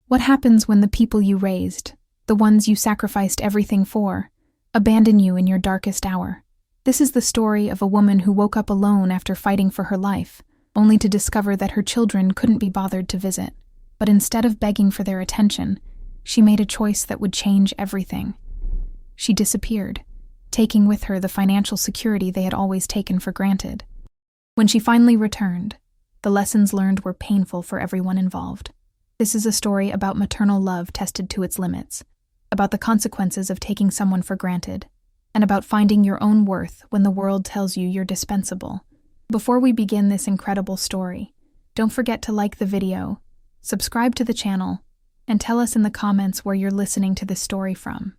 What happens when the people you raised, the ones you sacrificed everything for, abandon you in your darkest hour? This is the story of a woman who woke up alone after fighting for her life, only to discover that her children couldn't be bothered to visit. But instead of begging for their attention, she made a choice that would change everything. She disappeared, taking with her the financial security they had always taken for granted. When she finally returned, the lessons learned were painful for everyone involved. This is a story about maternal love tested to its limits, about the consequences of taking someone for granted, and about finding your own worth when the world tells you you're dispensable. Before we begin this incredible story, don't forget to like the video, subscribe to the channel, and tell us in the comments where you're listening to this story from.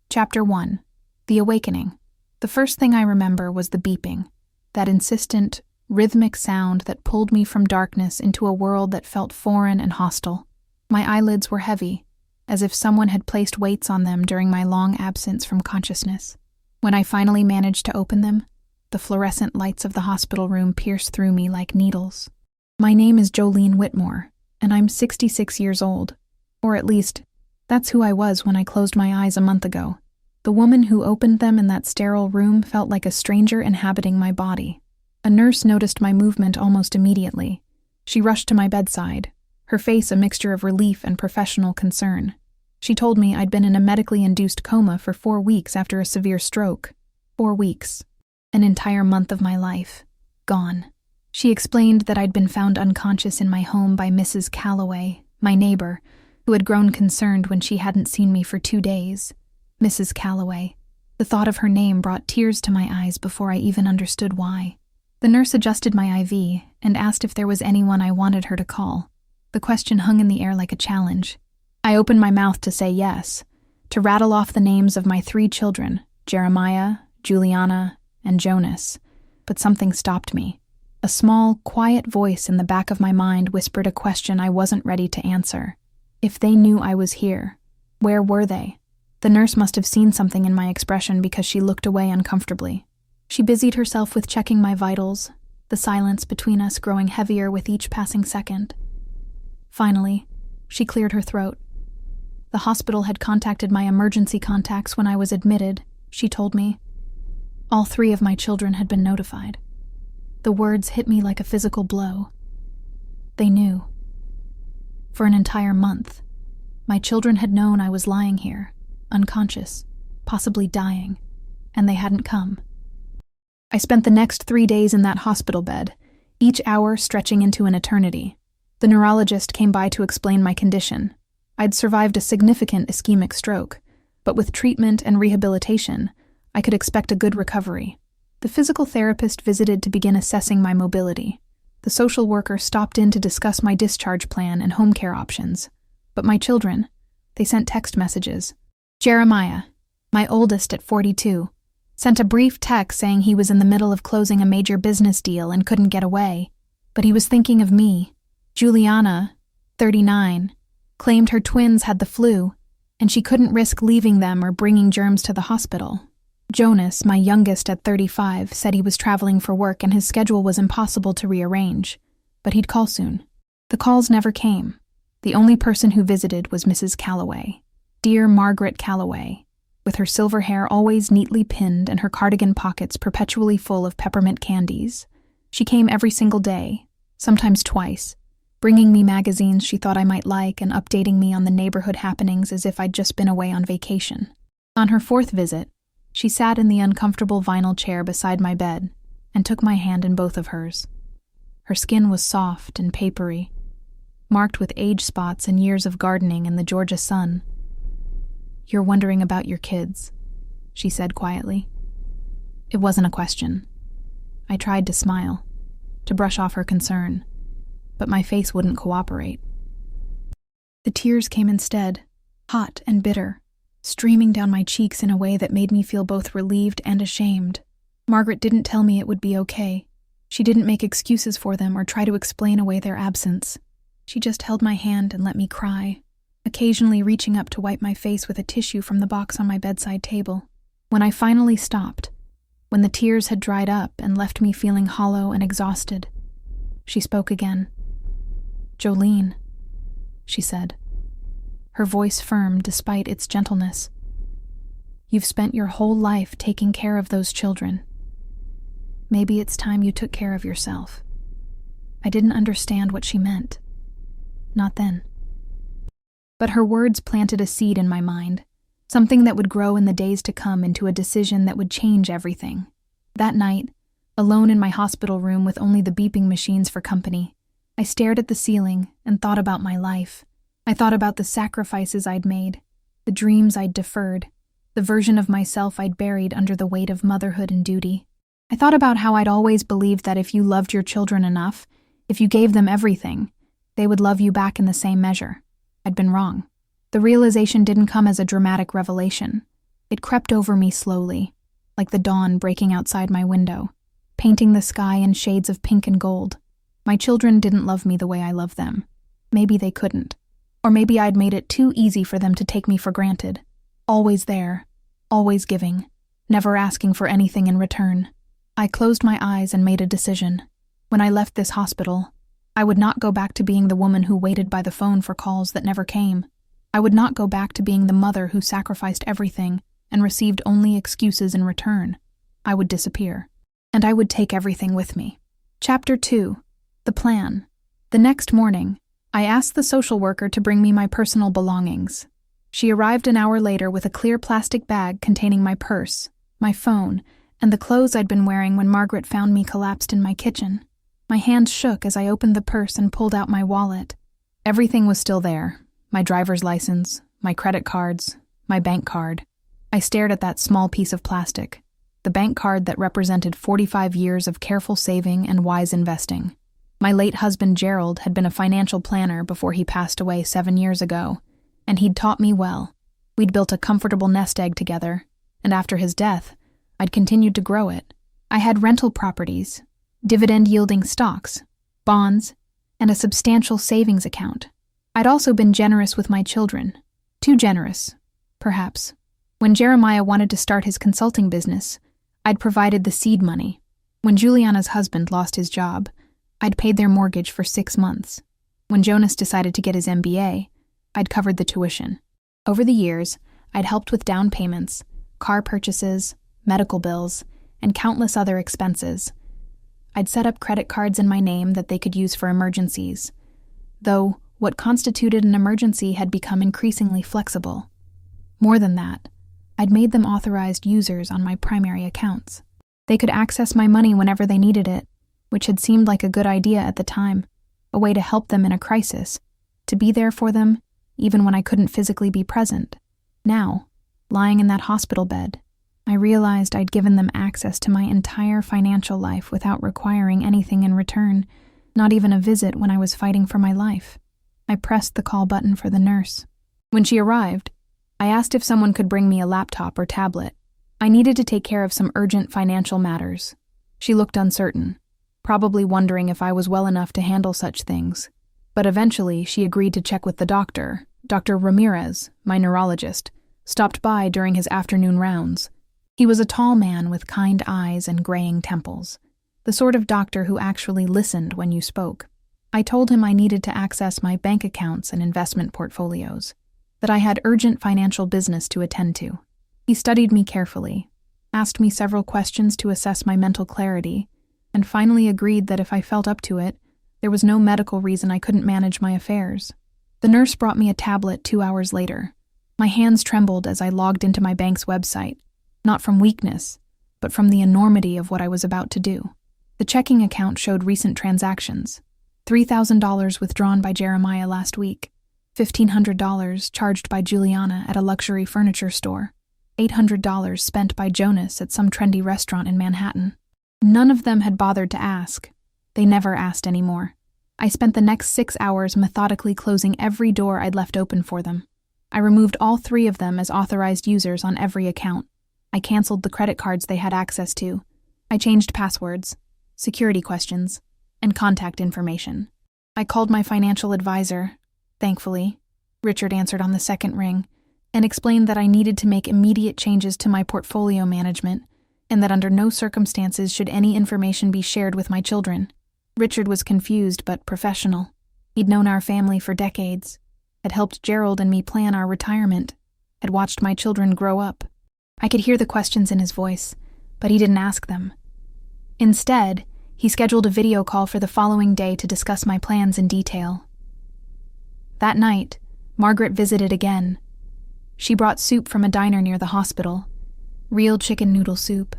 Chapter 1. The Awakening. The first thing I remember was the beeping, that insistent, rhythmic sound that pulled me from darkness into a world that felt foreign and hostile. My eyelids were heavy, as if someone had placed weights on them during my long absence from consciousness. When I finally managed to open them, the fluorescent lights of the hospital room pierced through me like needles. My name is Jolene Whitmore, and I'm 66 years old. Or at least, that's who I was when I closed my eyes a month ago. The woman who opened them in that sterile room felt like a stranger inhabiting my body. A nurse noticed my movement almost immediately. She rushed to my bedside, her face a mixture of relief and professional concern. She told me I'd been in a medically induced coma for 4 weeks after a severe stroke. 4 weeks. An entire month of my life. Gone. She explained that I'd been found unconscious in my home by Mrs. Calloway, my neighbor, who had grown concerned when she hadn't seen me for 2 days. Mrs. Calloway. The thought of her name brought tears to my eyes before I even understood why. The nurse adjusted my IV and asked if there was anyone I wanted her to call. The question hung in the air like a challenge. I opened my mouth to say yes, to rattle off the names of my 3 children, Jeremiah, Juliana, and Jonas, but something stopped me. A small, quiet voice in the back of my mind whispered a question I wasn't ready to answer. If they knew I was here, where were they? The nurse must have seen something in my expression because she looked away uncomfortably. She busied herself with checking my vitals, the silence between us growing heavier with each passing second. Finally, she cleared her throat. The hospital had contacted my emergency contacts when I was admitted, she told me. All 3 of my children had been notified. The words hit me like a physical blow. They knew. For an entire month, my children had known I was lying here, unconscious, possibly dying, and they hadn't come. I spent the next 3 days in that hospital bed, each hour stretching into an eternity. The neurologist came by to explain my condition. I'd survived a significant ischemic stroke, but with treatment and rehabilitation, I could expect a good recovery. The physical therapist visited to begin assessing my mobility. The social worker stopped in to discuss my discharge plan and home care options. But my children, they sent text messages. Jeremiah, my oldest at 42, sent a brief text saying he was in the middle of closing a major business deal and couldn't get away, but he was thinking of me. Juliana, 39, claimed her twins had the flu, and she couldn't risk leaving them or bringing germs to the hospital. Jonas, my youngest at 35, said he was traveling for work and his schedule was impossible to rearrange, but he'd call soon. The calls never came. The only person who visited was Mrs. Calloway. Dear Margaret Calloway, with her silver hair always neatly pinned and her cardigan pockets perpetually full of peppermint candies. She came every single day, sometimes twice, bringing me magazines she thought I might like and updating me on the neighborhood happenings as if I'd just been away on vacation. On her 4th visit, she sat in the uncomfortable vinyl chair beside my bed and took my hand in both of hers. Her skin was soft and papery, marked with age spots and years of gardening in the Georgia sun. "You're wondering about your kids," she said quietly. It wasn't a question. I tried to smile, to brush off her concern, but my face wouldn't cooperate. The tears came instead, hot and bitter, streaming down my cheeks in a way that made me feel both relieved and ashamed. Margaret didn't tell me it would be okay. She didn't make excuses for them or try to explain away their absence. She just held my hand and let me cry, occasionally reaching up to wipe my face with a tissue from the box on my bedside table. When I finally stopped, when the tears had dried up and left me feeling hollow and exhausted, she spoke again. "Jolene," she said, her voice firm despite its gentleness. You've spent your whole life taking care of those children. Maybe it's time you took care of yourself. I didn't understand what she meant. Not then. But her words planted a seed in my mind, something that would grow in the days to come into a decision that would change everything. That night, alone in my hospital room with only the beeping machines for company, I stared at the ceiling and thought about my life. I thought about the sacrifices I'd made, the dreams I'd deferred, the version of myself I'd buried under the weight of motherhood and duty. I thought about how I'd always believed that if you loved your children enough, if you gave them everything, they would love you back in the same measure. I'd been wrong. The realization didn't come as a dramatic revelation. It crept over me slowly, like the dawn breaking outside my window, painting the sky in shades of pink and gold. My children didn't love me the way I loved them. Maybe they couldn't. Or maybe I'd made it too easy for them to take me for granted. Always there, always giving, never asking for anything in return. I closed my eyes and made a decision. When I left this hospital, I would not go back to being the woman who waited by the phone for calls that never came. I would not go back to being the mother who sacrificed everything and received only excuses in return. I would disappear. And I would take everything with me. Chapter 2. The Plan. The next morning, I asked the social worker to bring me my personal belongings. She arrived an hour later with a clear plastic bag containing my purse, my phone, and the clothes I'd been wearing when Margaret found me collapsed in my kitchen. My hands shook as I opened the purse and pulled out my wallet. Everything was still there. My driver's license, my credit cards, my bank card. I stared at that small piece of plastic, the bank card that represented 45 years of careful saving and wise investing. My late husband Gerald had been a financial planner before he passed away 7 years ago, and he'd taught me well. We'd built a comfortable nest egg together, and after his death, I'd continued to grow it. I had rental properties, dividend-yielding stocks, bonds, and a substantial savings account. I'd also been generous with my children. Too generous, perhaps. When Jeremiah wanted to start his consulting business, I'd provided the seed money. When Juliana's husband lost his job, I'd paid their mortgage for 6 months. When Jonas decided to get his MBA, I'd covered the tuition. Over the years, I'd helped with down payments, car purchases, medical bills, and countless other expenses. I'd set up credit cards in my name that they could use for emergencies, though what constituted an emergency had become increasingly flexible. More than that, I'd made them authorized users on my primary accounts. They could access my money whenever they needed it, which had seemed like a good idea at the time, a way to help them in a crisis, to be there for them even when I couldn't physically be present. Now, lying in that hospital bed, I realized I'd given them access to my entire financial life without requiring anything in return, not even a visit when I was fighting for my life. I pressed the call button for the nurse. When she arrived, I asked if someone could bring me a laptop or tablet. I needed to take care of some urgent financial matters. She looked uncertain, probably wondering if I was well enough to handle such things. But eventually, she agreed to check with the doctor. Dr. Ramirez, my neurologist, stopped by during his afternoon rounds. He was a tall man with kind eyes and graying temples, the sort of doctor who actually listened when you spoke. I told him I needed to access my bank accounts and investment portfolios, that I had urgent financial business to attend to. He studied me carefully, asked me several questions to assess my mental clarity, and finally agreed that if I felt up to it, there was no medical reason I couldn't manage my affairs. The nurse brought me a tablet 2 hours later. My hands trembled as I logged into my bank's website, not from weakness, but from the enormity of what I was about to do. The checking account showed recent transactions. $3,000 withdrawn by Jeremiah last week, $1,500 charged by Juliana at a luxury furniture store, $800 spent by Jonas at some trendy restaurant in Manhattan. None of them had bothered to ask. They never asked anymore. I spent the next 6 hours methodically closing every door I'd left open for them. I removed all 3 of them as authorized users on every account. I canceled the credit cards they had access to. I changed passwords, security questions, and contact information. I called my financial advisor. Thankfully, Richard answered on the second ring and explained that I needed to make immediate changes to my portfolio management and that under no circumstances should any information be shared with my children. Richard was confused but professional. He'd known our family for decades. had helped Gerald and me plan our retirement, had watched my children grow up. I could hear the questions in his voice, but he didn't ask them. Instead, he scheduled a video call for the following day to discuss my plans in detail. That night, Margaret visited again. She brought soup from a diner near the hospital. Real chicken noodle soup,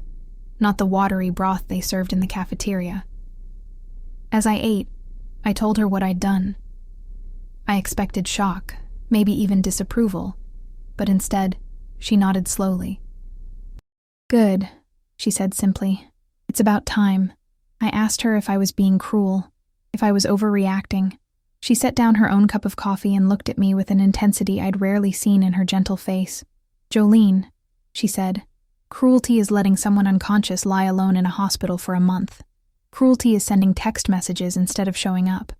not the watery broth they served in the cafeteria. As I ate, I told her what I'd done. I expected shock, maybe even disapproval, but instead, she nodded slowly. "Good," she said simply. "It's about time." I asked her if I was being cruel, if I was overreacting. She set down her own cup of coffee and looked at me with an intensity I'd rarely seen in her gentle face. "Jolene," she said, "cruelty is letting someone unconscious lie alone in a hospital for a month. Cruelty is sending text messages instead of showing up.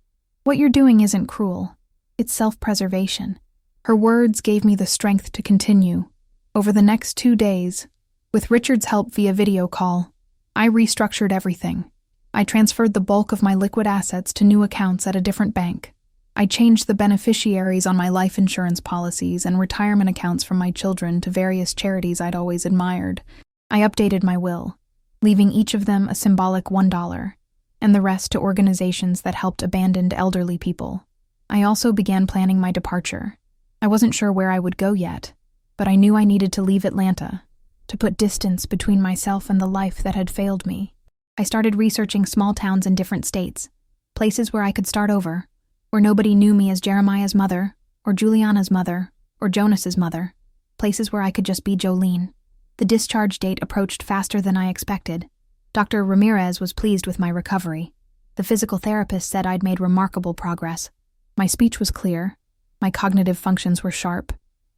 What you're doing isn't cruel. It's self-preservation." Her words gave me the strength to continue. Over the next 2 days, with Richard's help via video call, I restructured everything. I transferred the bulk of my liquid assets to new accounts at a different bank. I changed the beneficiaries on my life insurance policies and retirement accounts from my children to various charities I'd always admired. I updated my will, leaving each of them a symbolic $1, and the rest to organizations that helped abandoned elderly people. I also began planning my departure. I wasn't sure where I would go yet, but I knew I needed to leave Atlanta, to put distance between myself and the life that had failed me. I started researching small towns in different states, places where I could start over, where nobody knew me as Jeremiah's mother, or Juliana's mother, or Jonas's mother, places where I could just be Jolene. The discharge date approached faster than I expected. Dr. Ramirez was pleased with my recovery. The physical therapist said I'd made remarkable progress. My speech was clear, my cognitive functions were sharp,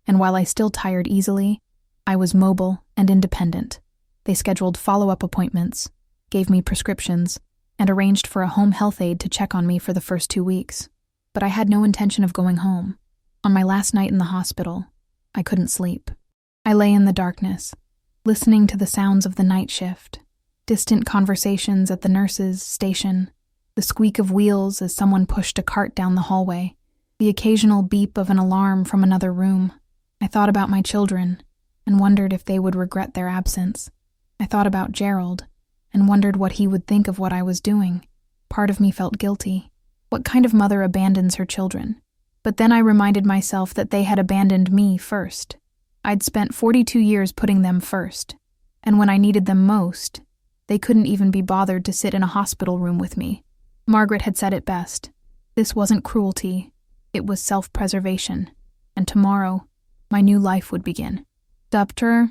and while I still tired easily, I was mobile and independent. They scheduled follow-up appointments, gave me prescriptions, and arranged for a home health aide to check on me for the first 2 weeks. But I had no intention of going home. On my last night in the hospital, I couldn't sleep. I lay in the darkness, listening to the sounds of the night shift, distant conversations at the nurse's station, the squeak of wheels as someone pushed a cart down the hallway, the occasional beep of an alarm from another room. I thought about my children and wondered if they would regret their absence. I thought about Gerald and wondered what he would think of what I was doing. Part of me felt guilty. What kind of mother abandons her children? But then I reminded myself that they had abandoned me first. I'd spent 42 years putting them first, and when I needed them most, they couldn't even be bothered to sit in a hospital room with me. Margaret had said it best. This wasn't cruelty, it was self-preservation, and tomorrow, my new life would begin. Chapter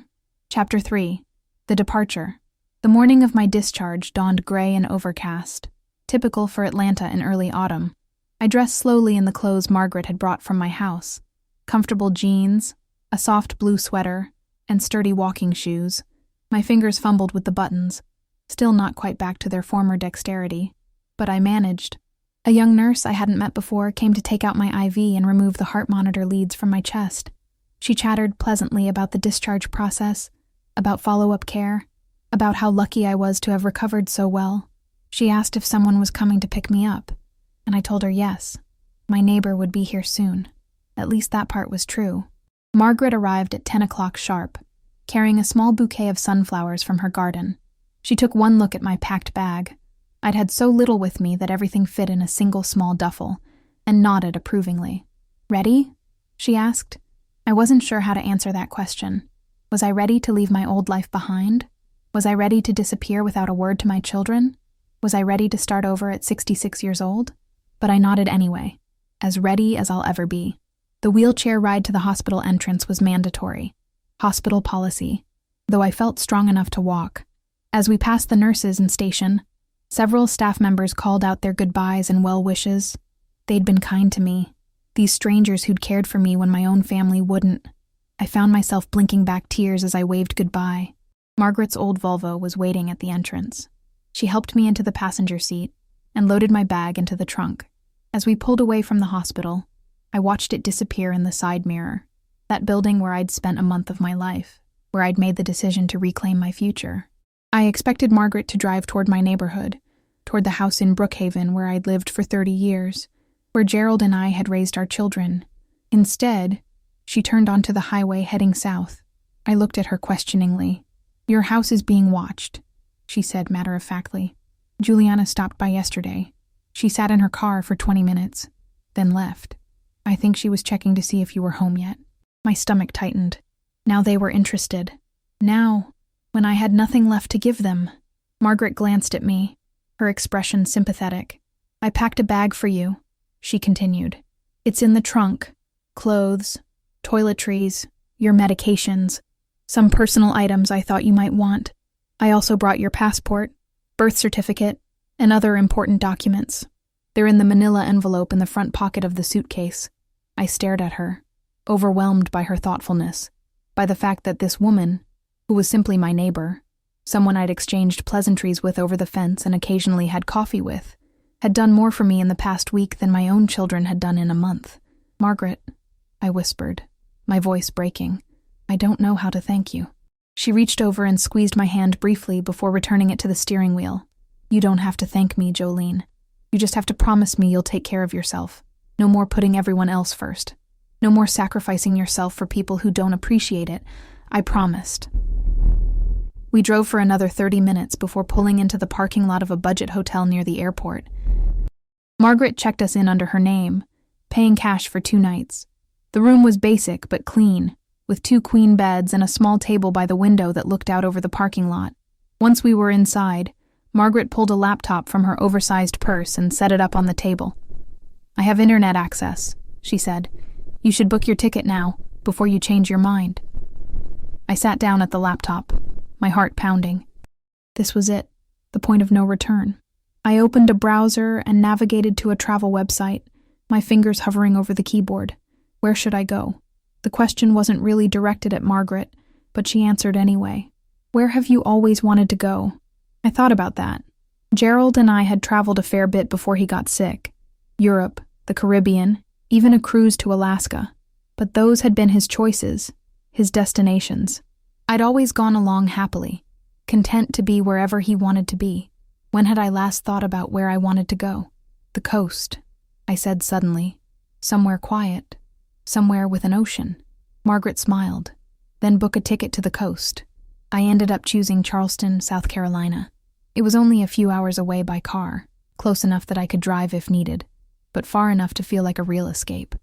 3. The Departure. The morning of my discharge dawned gray and overcast, typical for Atlanta in early autumn. I dressed slowly in the clothes Margaret had brought from my house. Comfortable jeans, a soft blue sweater, and sturdy walking shoes. My fingers fumbled with the buttons, still not quite back to their former dexterity, but I managed. A young nurse I hadn't met before came to take out my IV and remove the heart monitor leads from my chest. She chattered pleasantly about the discharge process, about follow-up care, about how lucky I was to have recovered so well. She asked if someone was coming to pick me up, and I told her yes. My neighbor would be here soon. At least that part was true. Margaret arrived at 10 o'clock sharp, carrying a small bouquet of sunflowers from her garden. She took one look at my packed bag. I'd had so little with me that everything fit in a single small duffel, and nodded approvingly. "Ready?" she asked. I wasn't sure how to answer that question. Was I ready to leave my old life behind? Was I ready to disappear without a word to my children? Was I ready to start over at 66 years old? But I nodded anyway, as ready as I'll ever be. The wheelchair ride to the hospital entrance was mandatory. Hospital policy, though I felt strong enough to walk. As we passed the nurses and station, several staff members called out their goodbyes and well wishes. They'd been kind to me, these strangers who'd cared for me when my own family wouldn't. I found myself blinking back tears as I waved goodbye. Margaret's old Volvo was waiting at the entrance. She helped me into the passenger seat and loaded my bag into the trunk. As we pulled away from the hospital, I watched it disappear in the side mirror, that building where I'd spent a month of my life, where I'd made the decision to reclaim my future. I expected Margaret to drive toward my neighborhood, toward the house in Brookhaven where I'd lived for 30 years, where Gerald and I had raised our children, Instead, she turned onto the highway heading south. I looked at her questioningly. "Your house is being watched," she said matter-of-factly. "Juliana stopped by yesterday. She sat in her car for 20 minutes, then left. I think she was checking to see if you were home yet." My stomach tightened. Now they were interested. Now, when I had nothing left to give them. Margaret glanced at me, her expression sympathetic. "I packed a bag for you," she continued. "It's in the trunk. Clothes, toiletries, your medications, some personal items I thought you might want. I also brought your passport, birth certificate, and other important documents. They're in the manila envelope in the front pocket of the suitcase." I stared at her, overwhelmed by her thoughtfulness, by the fact that this woman, who was simply my neighbor, someone I'd exchanged pleasantries with over the fence and occasionally had coffee with, had done more for me in the past week than my own children had done in a month. "Margaret," I whispered, my voice breaking, "I don't know how to thank you." She reached over and squeezed my hand briefly before returning it to the steering wheel. "You don't have to thank me, Jolene. You just have to promise me you'll take care of yourself. No more putting everyone else first. No more sacrificing yourself for people who don't appreciate it. I promised." We drove for another 30 minutes before pulling into the parking lot of a budget hotel near the airport. Margaret checked us in under her name, paying cash for 2 nights. The room was basic but clean, with 2 queen beds and a small table by the window that looked out over the parking lot. Once we were inside, Margaret pulled a laptop from her oversized purse and set it up on the table. "I have internet access," she said. "You should book your ticket now, before you change your mind." I sat down at the laptop, my heart pounding. This was it, the point of no return. I opened a browser and navigated to a travel website, my fingers hovering over the keyboard. Where should I go? The question wasn't really directed at Margaret, but she answered anyway. "Where have you always wanted to go?" I thought about that. Gerald and I had traveled a fair bit before he got sick. Europe, the Caribbean, even a cruise to Alaska. But those had been his choices, his destinations. I'd always gone along happily, content to be wherever he wanted to be. When had I last thought about where I wanted to go? "The coast," I said suddenly. "Somewhere quiet. Somewhere with an ocean." Margaret smiled. "Then book a ticket to the coast." I ended up choosing Charleston, South Carolina. It was only a few hours away by car, close enough that I could drive if needed, but far enough to feel like a real escape.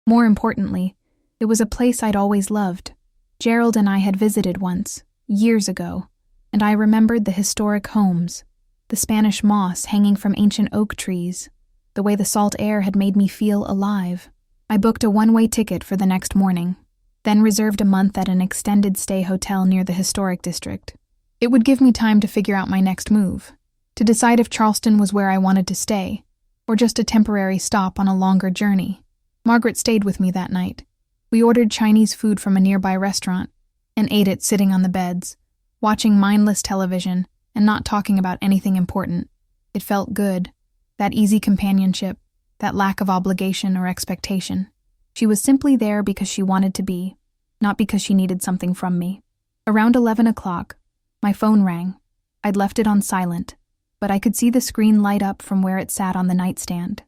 More importantly, it was a place I'd always loved. Gerald and I had visited once, years ago, and I remembered the historic homes, the Spanish moss hanging from ancient oak trees, the way the salt air had made me feel alive. I booked a one-way ticket for the next morning, then reserved a month at an extended stay hotel near the historic district. It would give me time to figure out my next move, to decide if Charleston was where I wanted to stay, or just a temporary stop on a longer journey. Margaret stayed with me that night. We ordered Chinese food from a nearby restaurant and ate it sitting on the beds, watching mindless television and not talking about anything important. It felt good, that easy companionship, that lack of obligation or expectation. She was simply there because she wanted to be, not because she needed something from me. Around 11 o'clock, my phone rang. I'd left it on silent, but I could see the screen light up from where it sat on the nightstand.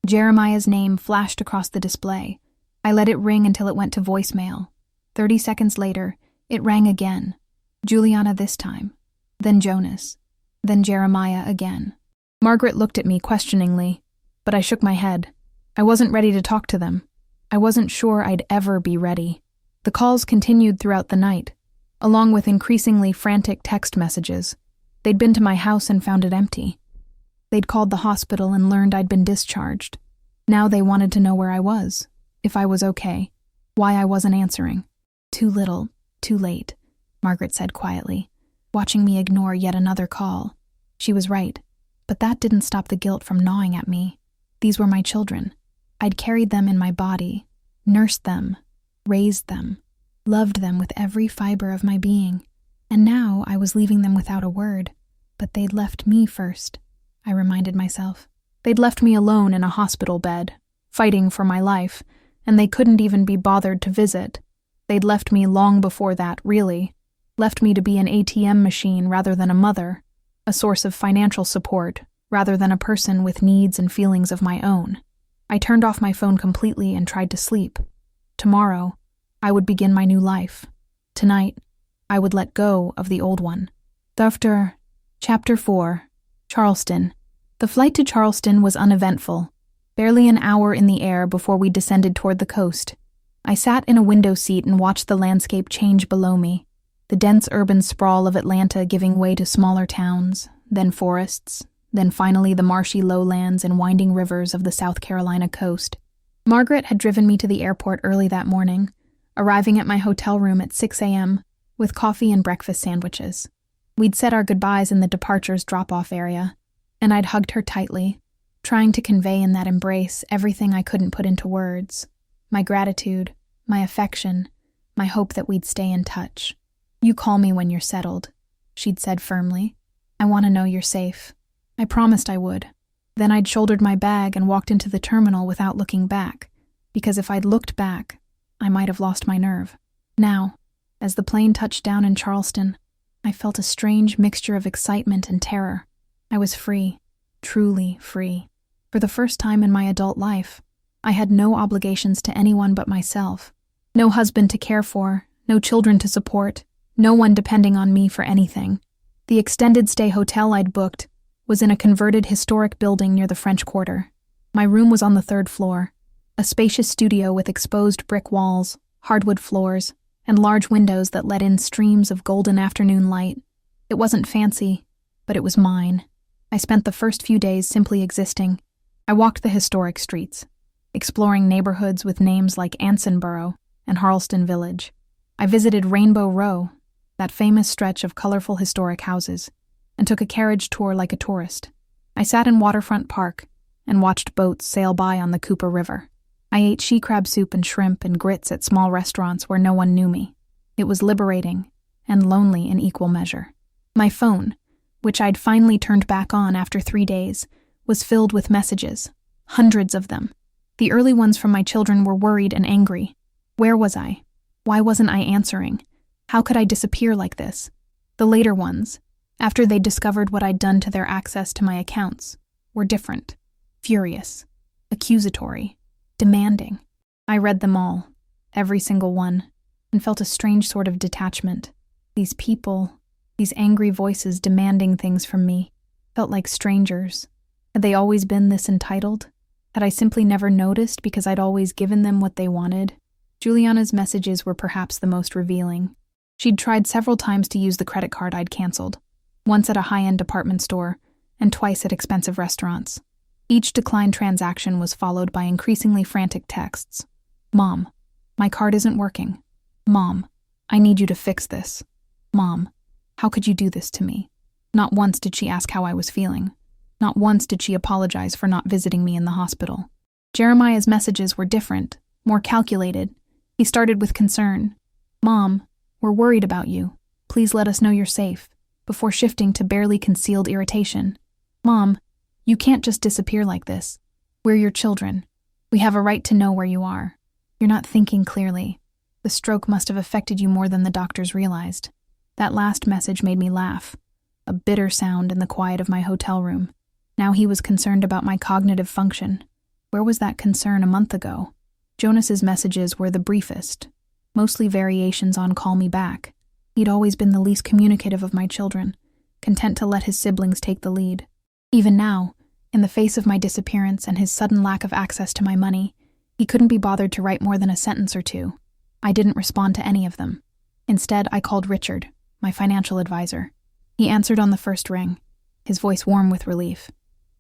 Jeremiah's name flashed across the display. I let it ring until it went to voicemail. 30 seconds later, it rang again. Juliana this time, then Jonas, then Jeremiah again. Margaret looked at me questioningly, but I shook my head. I wasn't ready to talk to them. I wasn't sure I'd ever be ready. The calls continued throughout the night, along with increasingly frantic text messages. They'd been to my house and found it empty. They'd called the hospital and learned I'd been discharged. Now they wanted to know where I was, if I was okay, why I wasn't answering. "Too little, too late," Margaret said quietly, watching me ignore yet another call. She was right, but that didn't stop the guilt from gnawing at me. These were my children. I'd carried them in my body, nursed them, raised them, loved them with every fiber of my being, and now I was leaving them without a word. But they'd left me first, I reminded myself. They'd left me alone in a hospital bed, fighting for my life, and they couldn't even be bothered to visit. They'd left me long before that, really. Left me to be an ATM machine rather than a mother, a source of financial support rather than a person with needs and feelings of my own. I turned off my phone completely and tried to sleep. Tomorrow, I would begin my new life. Tonight, I would let go of the old one. Chapter 4. Charleston. The flight to Charleston was uneventful. Barely an hour in the air before we descended toward the coast. I sat in a window seat and watched the landscape change below me. The dense urban sprawl of Atlanta giving way to smaller towns, then forests, then finally the marshy lowlands and winding rivers of the South Carolina coast. Margaret had driven me to the airport early that morning, arriving at my hotel room at 6 a.m. with coffee and breakfast sandwiches. We'd said our goodbyes in the departures drop-off area, and I'd hugged her tightly, trying to convey in that embrace everything I couldn't put into words. My gratitude, my affection, my hope that we'd stay in touch. "You call me when you're settled," she'd said firmly. "I want to know you're safe." I promised I would. Then I'd shouldered my bag and walked into the terminal without looking back, because if I'd looked back, I might have lost my nerve. Now, as the plane touched down in Charleston, I felt a strange mixture of excitement and terror. I was free, truly free. For the first time in my adult life, I had no obligations to anyone but myself. No husband to care for, no children to support, no one depending on me for anything. The extended stay hotel I'd booked was in a converted historic building near the French Quarter. My room was on the 3rd floor, a spacious studio with exposed brick walls, hardwood floors, and large windows that let in streams of golden afternoon light. It wasn't fancy, but it was mine. I spent the first few days simply existing. I walked the historic streets, exploring neighborhoods with names like Ansonboro and Harleston Village. I visited Rainbow Row, that famous stretch of colorful historic houses, and took a carriage tour like a tourist. I sat in Waterfront Park and watched boats sail by on the Cooper River. I ate she-crab soup and shrimp and grits at small restaurants where no one knew me. It was liberating and lonely in equal measure. My phone, which I'd finally turned back on after 3 days, was filled with messages, hundreds of them. The early ones from my children were worried and angry. Where was I? Why wasn't I answering? How could I disappear like this? The later ones, after they'd discovered what I'd done to their access to my accounts, were different, furious, accusatory, demanding. I read them all, every single one, and felt a strange sort of detachment. These people, these angry voices demanding things from me, felt like strangers. Had they always been this entitled? Had I simply never noticed because I'd always given them what they wanted? Juliana's messages were perhaps the most revealing. She'd tried several times to use the credit card I'd canceled, once at a high-end department store, and twice at expensive restaurants. Each declined transaction was followed by increasingly frantic texts. "Mom, my card isn't working. Mom, I need you to fix this. Mom, how could you do this to me?" Not once did she ask how I was feeling. Not once did she apologize for not visiting me in the hospital. Jeremiah's messages were different, more calculated. He started with concern. "Mom, we're worried about you. Please let us know you're safe," before shifting to barely concealed irritation. "Mom, you can't just disappear like this. We're your children. We have a right to know where you are. You're not thinking clearly. The stroke must have affected you more than the doctors realized." That last message made me laugh, a bitter sound in the quiet of my hotel room. Now he was concerned about my cognitive function. Where was that concern a month ago? Jonas's messages were the briefest, mostly variations on "call me back." He'd always been the least communicative of my children, content to let his siblings take the lead. Even now, in the face of my disappearance and his sudden lack of access to my money, he couldn't be bothered to write more than a sentence or two. I didn't respond to any of them. Instead, I called Richard, my financial advisor. He answered on the first ring, his voice warm with relief.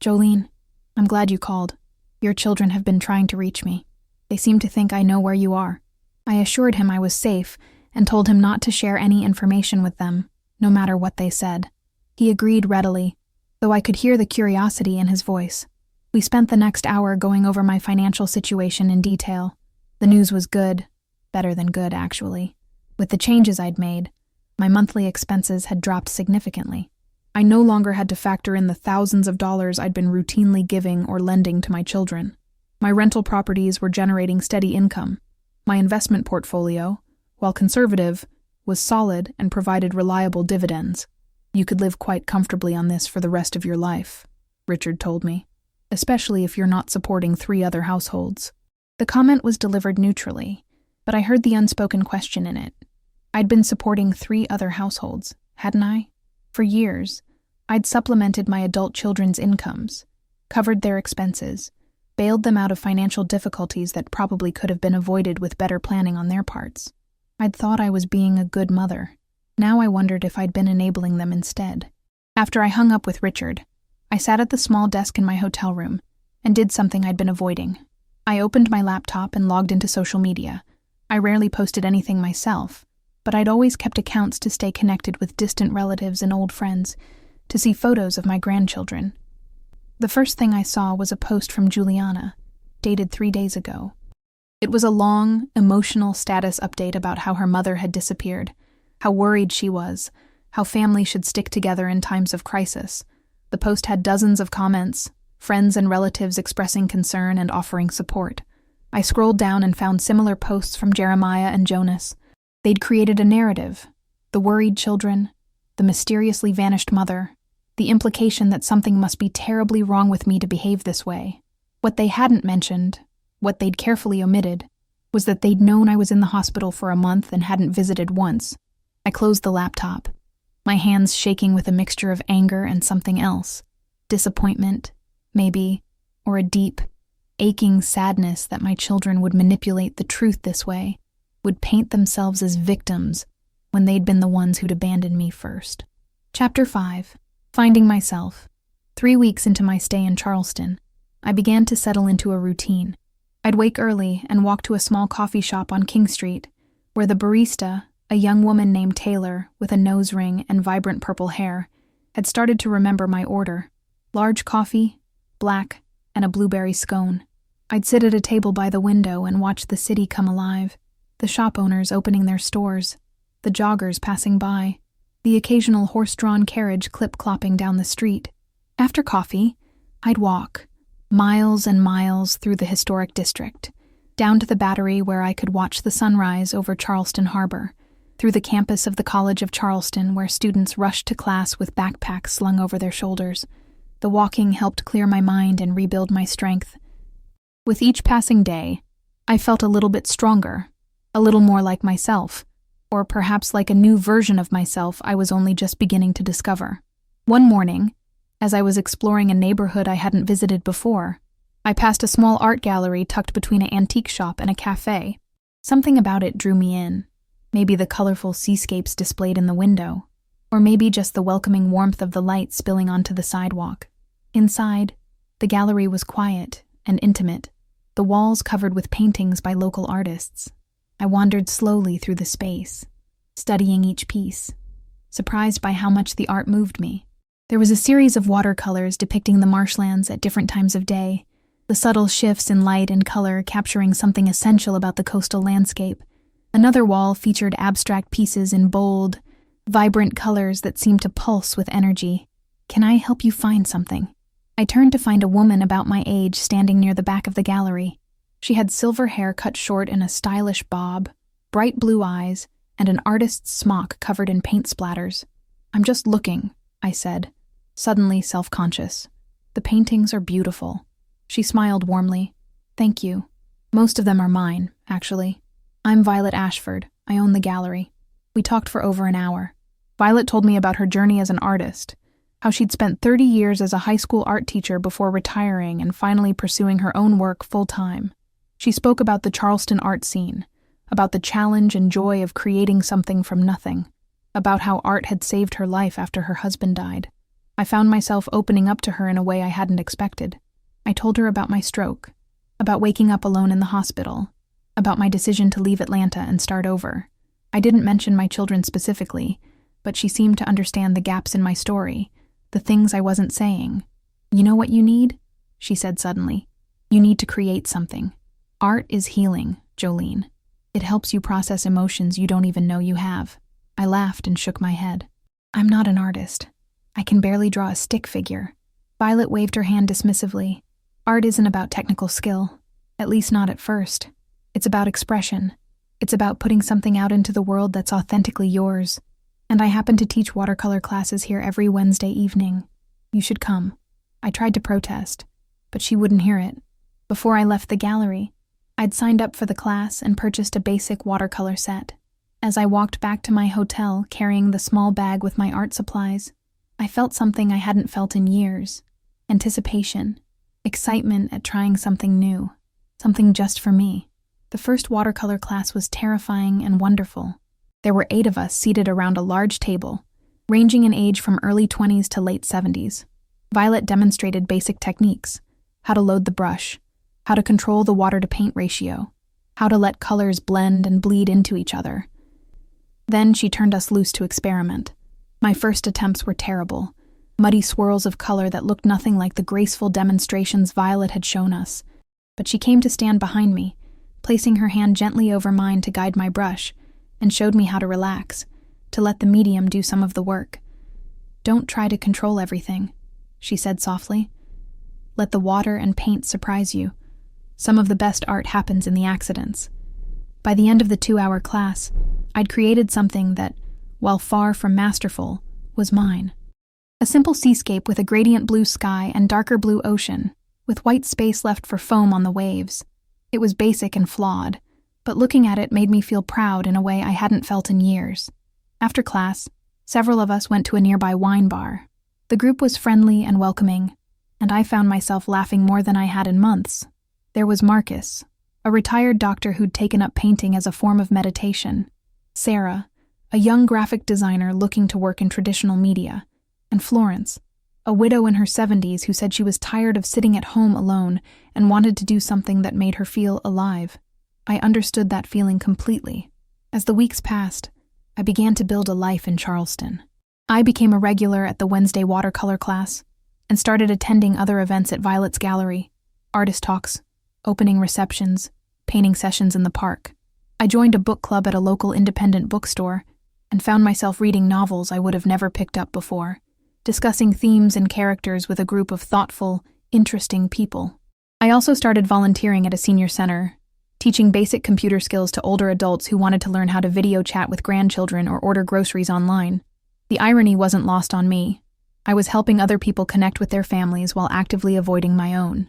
"Jolene, I'm glad you called. Your children have been trying to reach me. They seem to think I know where you are." I assured him I was safe and told him not to share any information with them, no matter what they said. He agreed readily, though I could hear the curiosity in his voice. We spent the next hour going over my financial situation in detail. The news was good, better than good, actually. With the changes I'd made, my monthly expenses had dropped significantly. I no longer had to factor in the thousands of dollars I'd been routinely giving or lending to my children. My rental properties were generating steady income. My investment portfolio, while conservative, was solid and provided reliable dividends. "You could live quite comfortably on this for the rest of your life," Richard told me, "especially if you're not supporting 3 other households." The comment was delivered neutrally, but I heard the unspoken question in it. I'd been supporting 3 other households, hadn't I? For years, I'd supplemented my adult children's incomes, covered their expenses, bailed them out of financial difficulties that probably could have been avoided with better planning on their parts. I'd thought I was being a good mother. Now I wondered if I'd been enabling them instead. After I hung up with Richard, I sat at the small desk in my hotel room and did something I'd been avoiding. I opened my laptop and logged into social media. I rarely posted anything myself, but I'd always kept accounts to stay connected with distant relatives and old friends, to see photos of my grandchildren. The first thing I saw was a post from Juliana, dated 3 days ago. It was a long, emotional status update about how her mother had disappeared, how worried she was, how family should stick together in times of crisis. The post had dozens of comments, friends and relatives expressing concern and offering support. I scrolled down and found similar posts from Jeremiah and Jonas. They'd created a narrative: the worried children, the mysteriously vanished mother, the implication that something must be terribly wrong with me to behave this way. What they hadn't mentioned, what they'd carefully omitted, was that they'd known I was in the hospital for a month and hadn't visited once. I closed the laptop, my hands shaking with a mixture of anger and something else. Disappointment, maybe, or a deep, aching sadness that my children would manipulate the truth this way, would paint themselves as victims when they'd been the ones who'd abandoned me first. Chapter 5. Finding myself. 3 weeks into my stay in Charleston, I began to settle into a routine. I'd wake early and walk to a small coffee shop on King Street, where the barista, a young woman named Taylor with a nose ring and vibrant purple hair, had started to remember my order: large coffee, black, and a blueberry scone. I'd sit at a table by the window and watch the city come alive, the shop owners opening their stores, the joggers passing by, the occasional horse-drawn carriage clip-clopping down the street. After coffee, I'd walk, miles and miles through the historic district, down to the Battery where I could watch the sunrise over Charleston Harbor, through the campus of the College of Charleston where students rushed to class with backpacks slung over their shoulders. The walking helped clear my mind and rebuild my strength. With each passing day, I felt a little bit stronger, a little more like myself, or perhaps like a new version of myself I was only just beginning to discover. One morning, as I was exploring a neighborhood I hadn't visited before, I passed a small art gallery tucked between an antique shop and a cafe. Something about it drew me in. Maybe the colorful seascapes displayed in the window, or maybe just the welcoming warmth of the light spilling onto the sidewalk. Inside, the gallery was quiet and intimate, the walls covered with paintings by local artists. I wandered slowly through the space, studying each piece, surprised by how much the art moved me. There was a series of watercolors depicting the marshlands at different times of day, the subtle shifts in light and color capturing something essential about the coastal landscape. Another wall featured abstract pieces in bold, vibrant colors that seemed to pulse with energy. "Can I help you find something?" I turned to find a woman about my age standing near the back of the gallery. She had silver hair cut short in a stylish bob, bright blue eyes, and an artist's smock covered in paint splatters. "I'm just looking," I said, suddenly self-conscious. "The paintings are beautiful." She smiled warmly. "Thank you. Most of them are mine, actually. I'm Violet Ashford. I own the gallery." We talked for over an hour. Violet told me about her journey as an artist, how she'd spent 30 years as a high school art teacher before retiring and finally pursuing her own work full-time. She spoke about the Charleston art scene, about the challenge and joy of creating something from nothing, about how art had saved her life after her husband died. I found myself opening up to her in a way I hadn't expected. I told her about my stroke, about waking up alone in the hospital, about my decision to leave Atlanta and start over. I didn't mention my children specifically, but she seemed to understand the gaps in my story, the things I wasn't saying. "You know what you need?" she said suddenly. "You need to create something. Art is healing, Jolene. It helps you process emotions you don't even know you have." I laughed and shook my head. "I'm not an artist. I can barely draw a stick figure." Violet waved her hand dismissively. "Art isn't about technical skill, at least not at first. It's about expression. It's about putting something out into the world that's authentically yours. And I happen to teach watercolor classes here every Wednesday evening. You should come." I tried to protest, but she wouldn't hear it. Before I left the gallery, I'd signed up for the class and purchased a basic watercolor set. As I walked back to my hotel carrying the small bag with my art supplies, I felt something I hadn't felt in years. Anticipation, excitement at trying something new, something just for me. The first watercolor class was terrifying and wonderful. There were 8 of us seated around a large table, ranging in age from early 20s to late 70s. Violet demonstrated basic techniques: how to load the brush, how to control the water-to-paint ratio, how to let colors blend and bleed into each other. Then she turned us loose to experiment. My first attempts were terrible, muddy swirls of color that looked nothing like the graceful demonstrations Violet had shown us. But she came to stand behind me, placing her hand gently over mine to guide my brush, and showed me how to relax, to let the medium do some of the work. "Don't try to control everything," she said softly. "Let the water and paint surprise you. Some of the best art happens in the accidents." By the end of the 2-hour class, I'd created something that, while far from masterful, was mine. A simple seascape with a gradient blue sky and darker blue ocean, with white space left for foam on the waves. It was basic and flawed, but looking at it made me feel proud in a way I hadn't felt in years. After class, several of us went to a nearby wine bar. The group was friendly and welcoming, and I found myself laughing more than I had in months. There was Marcus, a retired doctor who'd taken up painting as a form of meditation; Sarah, a young graphic designer looking to work in traditional media; and Florence, a widow in her 70s who said she was tired of sitting at home alone and wanted to do something that made her feel alive. I understood that feeling completely. As the weeks passed, I began to build a life in Charleston. I became a regular at the Wednesday watercolor class and started attending other events at Violet's gallery: artist talks, opening receptions, painting sessions in the park. I joined a book club at a local independent bookstore and found myself reading novels I would have never picked up before, discussing themes and characters with a group of thoughtful, interesting people. I also started volunteering at a senior center, teaching basic computer skills to older adults who wanted to learn how to video chat with grandchildren or order groceries online. The irony wasn't lost on me. I was helping other people connect with their families while actively avoiding my own.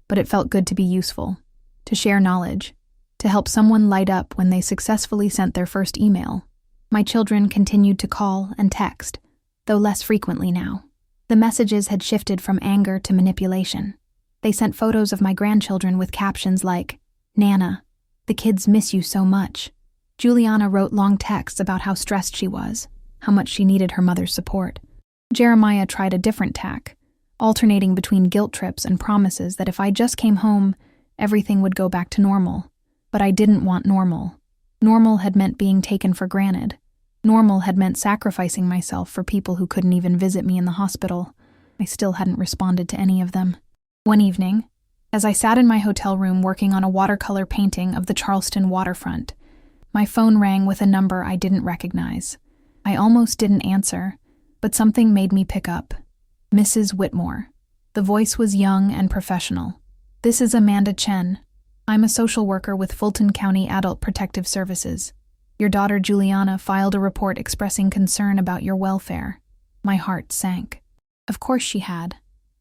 But it felt good to be useful, to share knowledge, to help someone light up when they successfully sent their first email. My children continued to call and text, though less frequently now. The messages had shifted from anger to manipulation. They sent photos of my grandchildren with captions like, "Nana, the kids miss you so much." Juliana wrote long texts about how stressed she was, how much she needed her mother's support. Jeremiah tried a different tack, alternating between guilt trips and promises that if I just came home, everything would go back to normal. But I didn't want normal. Normal had meant being taken for granted. Normal had meant sacrificing myself for people who couldn't even visit me in the hospital. I still hadn't responded to any of them. One evening, as I sat in my hotel room working on a watercolor painting of the Charleston waterfront, my phone rang with a number I didn't recognize. I almost didn't answer, but something made me pick up. Mrs. Whitmore. The voice was young and professional. "This is Amanda Chen. I'm a social worker with Fulton County Adult Protective Services. Your daughter Juliana filed a report expressing concern about your welfare." My heart sank. Of course she had.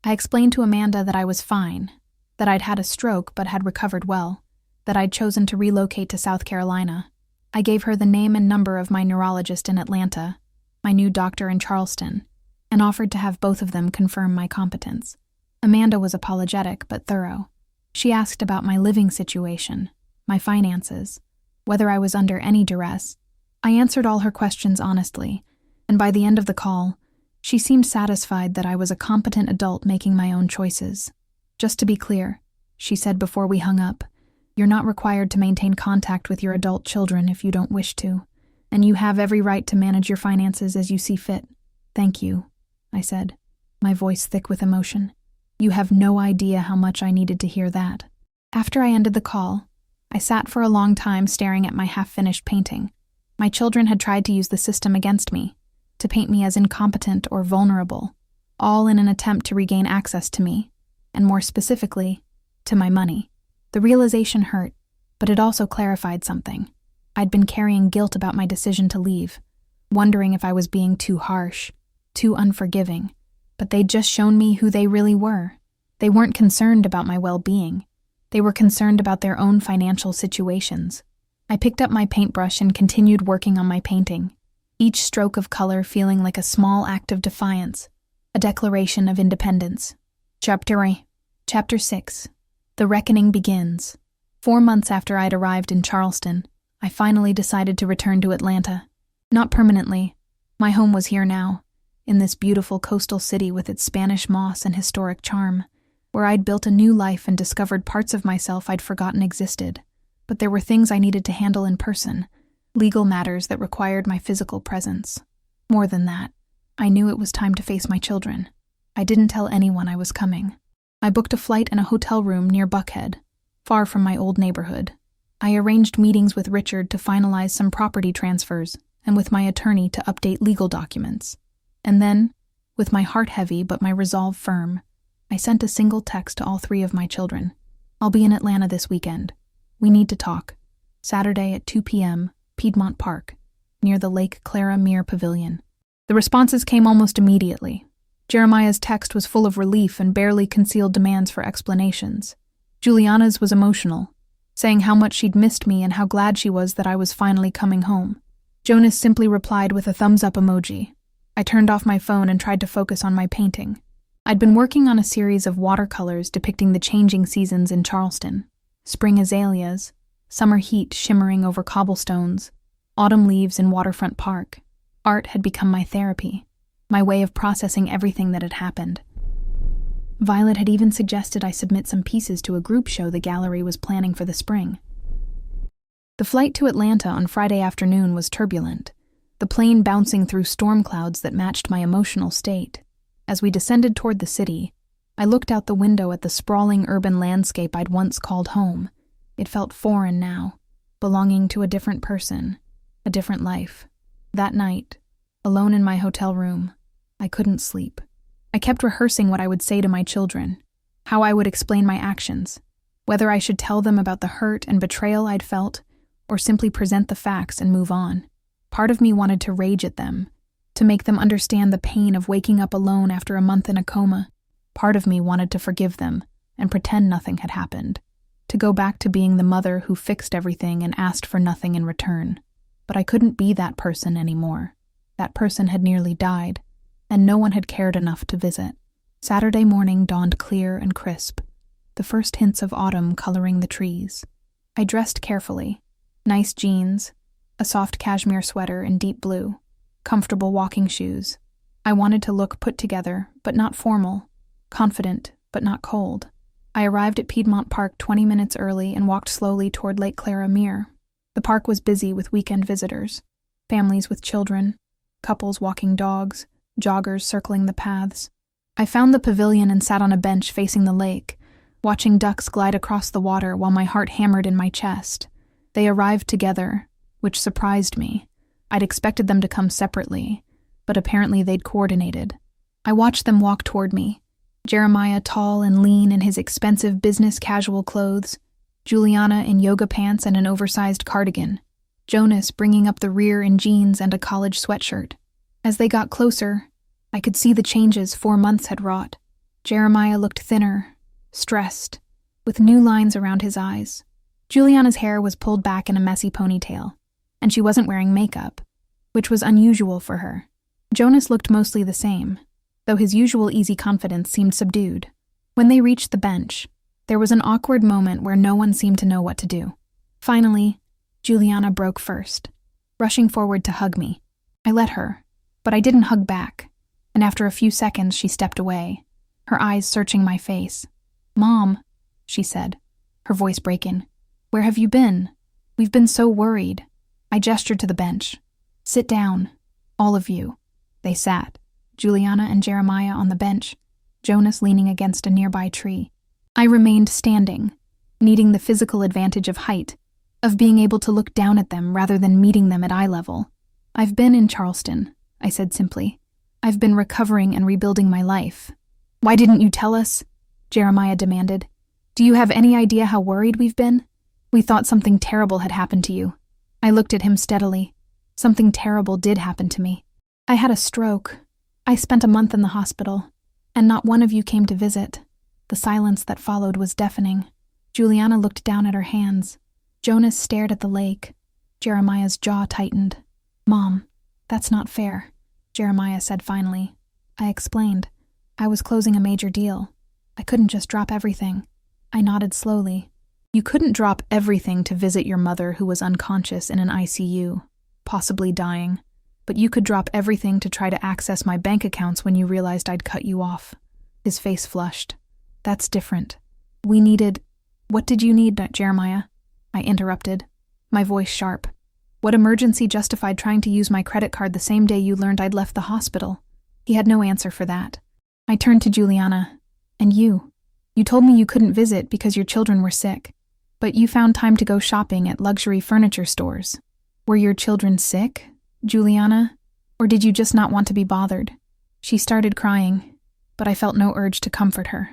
I explained to Amanda that I was fine, that I'd had a stroke but had recovered well, that I'd chosen to relocate to South Carolina. I gave her the name and number of my neurologist in Atlanta, my new doctor in Charleston, and offered to have both of them confirm my competence. Amanda was apologetic but thorough. She asked about my living situation, my finances, whether I was under any duress. I answered all her questions honestly, and by the end of the call, she seemed satisfied that I was a competent adult making my own choices. "Just to be clear," she said before we hung up, "you're not required to maintain contact with your adult children if you don't wish to, and you have every right to manage your finances as you see fit." "Thank you," I said, my voice thick with emotion. You have no idea how much I needed to hear that. After I ended the call, I sat for a long time staring at my half-finished painting. My children had tried to use the system against me, to paint me as incompetent or vulnerable, all in an attempt to regain access to me, and more specifically, to my money. The realization hurt, but it also clarified something. I'd been carrying guilt about my decision to leave, wondering if I was being too harsh, too unforgiving, but they'd just shown me who they really were. They weren't concerned about my well-being. They were concerned about their own financial situations. I picked up my paintbrush and continued working on my painting, each stroke of color feeling like a small act of defiance, a declaration of independence. Chapter 6. The Reckoning Begins. 4 months after I'd arrived in Charleston, I finally decided to return to Atlanta. Not permanently. My home was here now, in this beautiful coastal city with its Spanish moss and historic charm, where I'd built a new life and discovered parts of myself I'd forgotten existed. But there were things I needed to handle in person, legal matters that required my physical presence. More than that, I knew it was time to face my children. I didn't tell anyone I was coming. I booked a flight and a hotel room near Buckhead, far from my old neighborhood. I arranged meetings with Richard to finalize some property transfers and with my attorney to update legal documents. And then, with my heart heavy but my resolve firm, I sent a single text to all 3 of my children. I'll be in Atlanta this weekend. We need to talk. Saturday at 2 p.m., Piedmont Park, near the Lake Clara Mere Pavilion. The responses came almost immediately. Jeremiah's text was full of relief and barely concealed demands for explanations. Juliana's was emotional, saying how much she'd missed me and how glad she was that I was finally coming home. Jonas simply replied with a thumbs-up emoji. I turned off my phone and tried to focus on my painting. I'd been working on a series of watercolors depicting the changing seasons in Charleston. Spring azaleas, summer heat shimmering over cobblestones, autumn leaves in Waterfront Park. Art had become my therapy, my way of processing everything that had happened. Violet had even suggested I submit some pieces to a group show the gallery was planning for the spring. The flight to Atlanta on Friday afternoon was turbulent, the plane bouncing through storm clouds that matched my emotional state. As we descended toward the city, I looked out the window at the sprawling urban landscape I'd once called home. It felt foreign now, belonging to a different person, a different life. That night, alone in my hotel room, I couldn't sleep. I kept rehearsing what I would say to my children, how I would explain my actions, whether I should tell them about the hurt and betrayal I'd felt, or simply present the facts and move on. Part of me wanted to rage at them, to make them understand the pain of waking up alone after a month in a coma. Part of me wanted to forgive them and pretend nothing had happened, to go back to being the mother who fixed everything and asked for nothing in return. But I couldn't be that person anymore. That person had nearly died, and no one had cared enough to visit. Saturday morning dawned clear and crisp, the first hints of autumn coloring the trees. I dressed carefully. Nice jeans, a soft cashmere sweater in deep blue, comfortable walking shoes. I wanted to look put together, but not formal, confident, but not cold. I arrived at Piedmont Park 20 minutes early and walked slowly toward Lake Clara Mere. The park was busy with weekend visitors, families with children, couples walking dogs, joggers circling the paths. I found the pavilion and sat on a bench facing the lake, watching ducks glide across the water while my heart hammered in my chest. They arrived together, which surprised me. I'd expected them to come separately, but apparently they'd coordinated. I watched them walk toward me. Jeremiah tall and lean in his expensive business casual clothes, Juliana in yoga pants and an oversized cardigan, Jonas bringing up the rear in jeans and a college sweatshirt. As they got closer, I could see the changes 4 months had wrought. Jeremiah looked thinner, stressed, with new lines around his eyes. Juliana's hair was pulled back in a messy ponytail, and she wasn't wearing makeup, which was unusual for her. Jonas looked mostly the same, though his usual easy confidence seemed subdued. When they reached the bench, there was an awkward moment where no one seemed to know what to do. Finally, Juliana broke first, rushing forward to hug me. I let her, but I didn't hug back, and after a few seconds she stepped away, her eyes searching my face. "Mom," she said, her voice breaking. "Where have you been? We've been so worried." I gestured to the bench. "Sit down, all of you." They sat, Juliana and Jeremiah on the bench, Jonas leaning against a nearby tree. I remained standing, needing the physical advantage of height, of being able to look down at them rather than meeting them at eye level. "I've been in Charleston," I said simply. "I've been recovering and rebuilding my life." "Why didn't you tell us?" Jeremiah demanded. "Do you have any idea how worried we've been? We thought something terrible had happened to you." I looked at him steadily. Something terrible did happen to me. I had a stroke. I spent a month in the hospital, and not one of you came to visit. The silence that followed was deafening. Juliana looked down at her hands. Jonas stared at the lake. Jeremiah's jaw tightened. "Mom, that's not fair," Jeremiah said finally. I explained. I was closing a major deal. I couldn't just drop everything. I nodded slowly. "You couldn't drop everything to visit your mother who was unconscious in an ICU, possibly dying. But you could drop everything to try to access my bank accounts when you realized I'd cut you off." His face flushed. "That's different. We needed—" "What did you need, Jeremiah?" I interrupted, my voice sharp. "What emergency justified trying to use my credit card the same day you learned I'd left the hospital?" He had no answer for that. I turned to Juliana. "And you? You told me you couldn't visit because your children were sick. But you found time to go shopping at luxury furniture stores. Were your children sick, Juliana? Or did you just not want to be bothered?" She started crying, but I felt no urge to comfort her.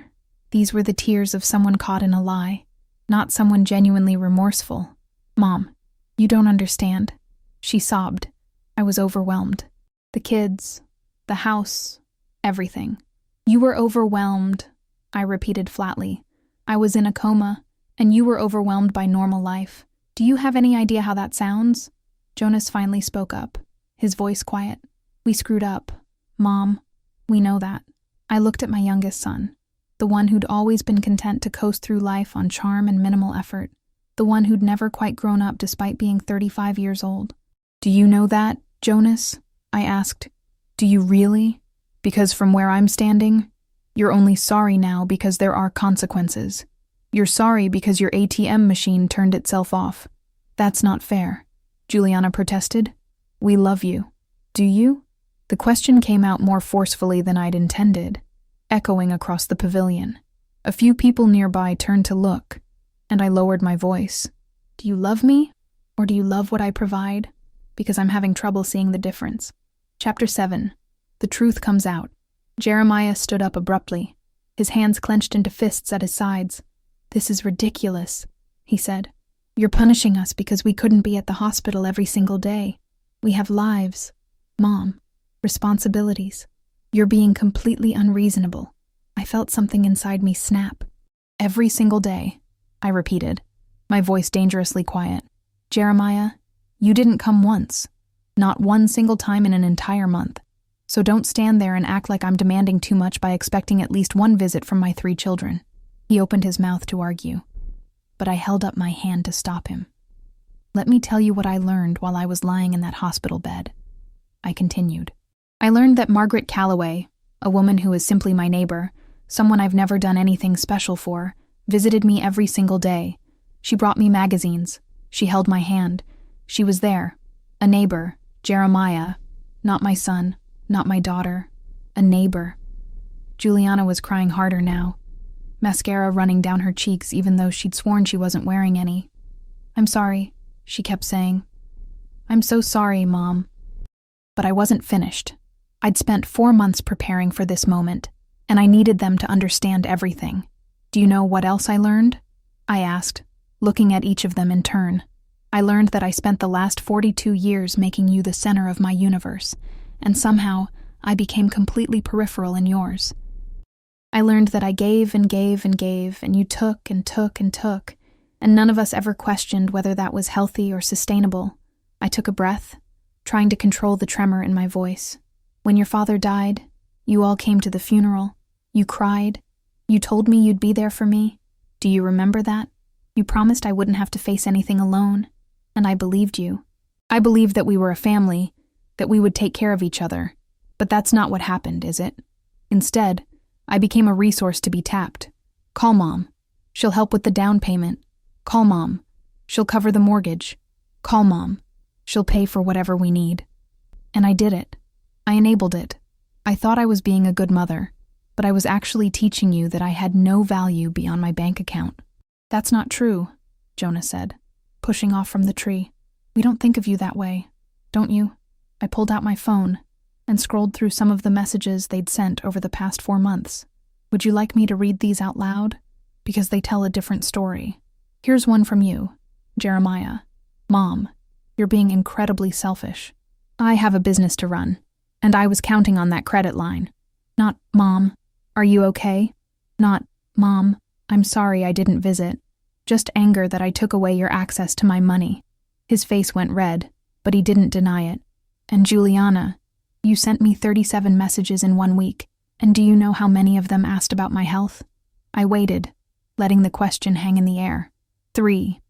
These were the tears of someone caught in a lie, not someone genuinely remorseful. "Mom, you don't understand," she sobbed. I was overwhelmed. "The kids, the house, everything." "You were overwhelmed," I repeated flatly. "I was in a coma, and you were overwhelmed by normal life. Do you have any idea how that sounds?" Jonas finally spoke up, his voice quiet. "We screwed up, Mom. We know that." I looked at my youngest son, the one who'd always been content to coast through life on charm and minimal effort, the one who'd never quite grown up despite being 35 years old. "Do you know that, Jonas?" I asked. "Do you really? Because from where I'm standing, you're only sorry now because there are consequences. You're sorry because your ATM machine turned itself off. That's not fair," Juliana protested. "We love you." "Do you?" The question came out more forcefully than I'd intended, echoing across the pavilion. A few people nearby turned to look, and I lowered my voice. "Do you love me, or do you love what I provide? Because I'm having trouble seeing the difference." Chapter 7. The truth comes out. Jeremiah stood up abruptly, his hands clenched into fists at his sides. "This is ridiculous," he said. "You're punishing us because we couldn't be at the hospital every single day. We have lives, Mom, responsibilities. You're being completely unreasonable." I felt something inside me snap. "Every single day," I repeated, my voice dangerously quiet. "Jeremiah, you didn't come once. Not one single time in an entire month. So don't stand there and act like I'm demanding too much by expecting at least one visit from my 3 children." He opened his mouth to argue, but I held up my hand to stop him. "Let me tell you what I learned while I was lying in that hospital bed," I continued. "I learned that Margaret Calloway, a woman who is simply my neighbor, someone I've never done anything special for, visited me every single day. She brought me magazines. She held my hand. She was there. A neighbor, Jeremiah, not my son, not my daughter, a neighbor." Juliana was crying harder now, mascara running down her cheeks even though she'd sworn she wasn't wearing any. "I'm sorry," she kept saying. "I'm so sorry, Mom." But I wasn't finished. I'd spent 4 months preparing for this moment, and I needed them to understand everything. "Do you know what else I learned?" I asked, looking at each of them in turn. "I learned that I spent the last 42 years making you the center of my universe, and somehow I became completely peripheral in yours. I learned that I gave and gave and gave, and you took and took and took, and none of us ever questioned whether that was healthy or sustainable." I took a breath, trying to control the tremor in my voice. "When your father died, you all came to the funeral. You cried. You told me you'd be there for me. Do you remember that? You promised I wouldn't have to face anything alone, and I believed you. I believed that we were a family, that we would take care of each other. But that's not what happened, is it? Instead, I became a resource to be tapped. Call Mom. She'll help with the down payment. Call Mom. She'll cover the mortgage. Call Mom. She'll pay for whatever we need." And I did it. I enabled it. I thought I was being a good mother, but I was actually teaching you that I had no value beyond my bank account. "That's not true," Jonah said, pushing off from the tree. "We don't think of you that way, don't you?" I pulled out my phone and scrolled through some of the messages they'd sent over the past 4 months. "Would you like me to read these out loud? Because they tell a different story. Here's one from you, Jeremiah. Mom, you're being incredibly selfish. I have a business to run, and I was counting on that credit line. Not, Mom, are you okay? Not, Mom, I'm sorry I didn't visit. Just anger that I took away your access to my money." His face went red, but he didn't deny it. "And Juliana, you sent me 37 messages in 1 week, and do you know how many of them asked about my health?" I waited, letting the question hang in the air. Three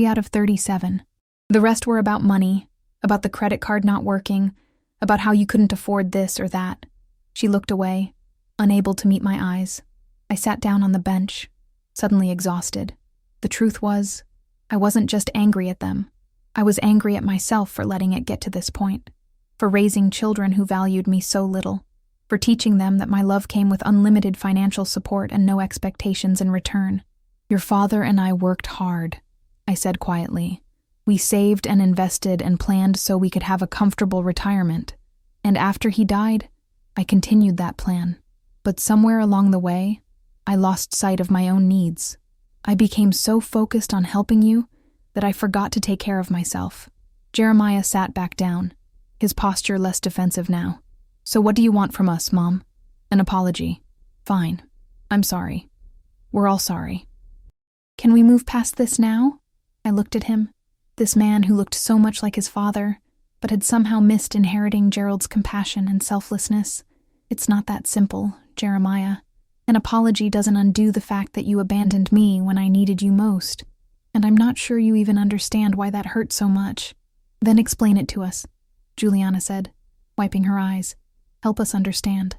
out of 37. The rest were about money, about the credit card not working, about how you couldn't afford this or that. She looked away, unable to meet my eyes. I sat down on the bench, suddenly exhausted. The truth was, I wasn't just angry at them. I was angry at myself for letting it get to this point, for raising children who valued me so little, for teaching them that my love came with unlimited financial support and no expectations in return. "Your father and I worked hard," I said quietly. "We saved and invested and planned so we could have a comfortable retirement. And after he died, I continued that plan. But somewhere along the way, I lost sight of my own needs. I became so focused on helping you that I forgot to take care of myself." Jeremiah sat back down, his posture less defensive now. "So what do you want from us, Mom?" "An apology." "Fine. I'm sorry. We're all sorry." "Can we move past this now?" I looked at him, this man who looked so much like his father, but had somehow missed inheriting Gerald's compassion and selflessness. "It's not that simple, Jeremiah. An apology doesn't undo the fact that you abandoned me when I needed you most. And I'm not sure you even understand why that hurt so much." "Then explain it to us," Juliana said, wiping her eyes. "Help us understand."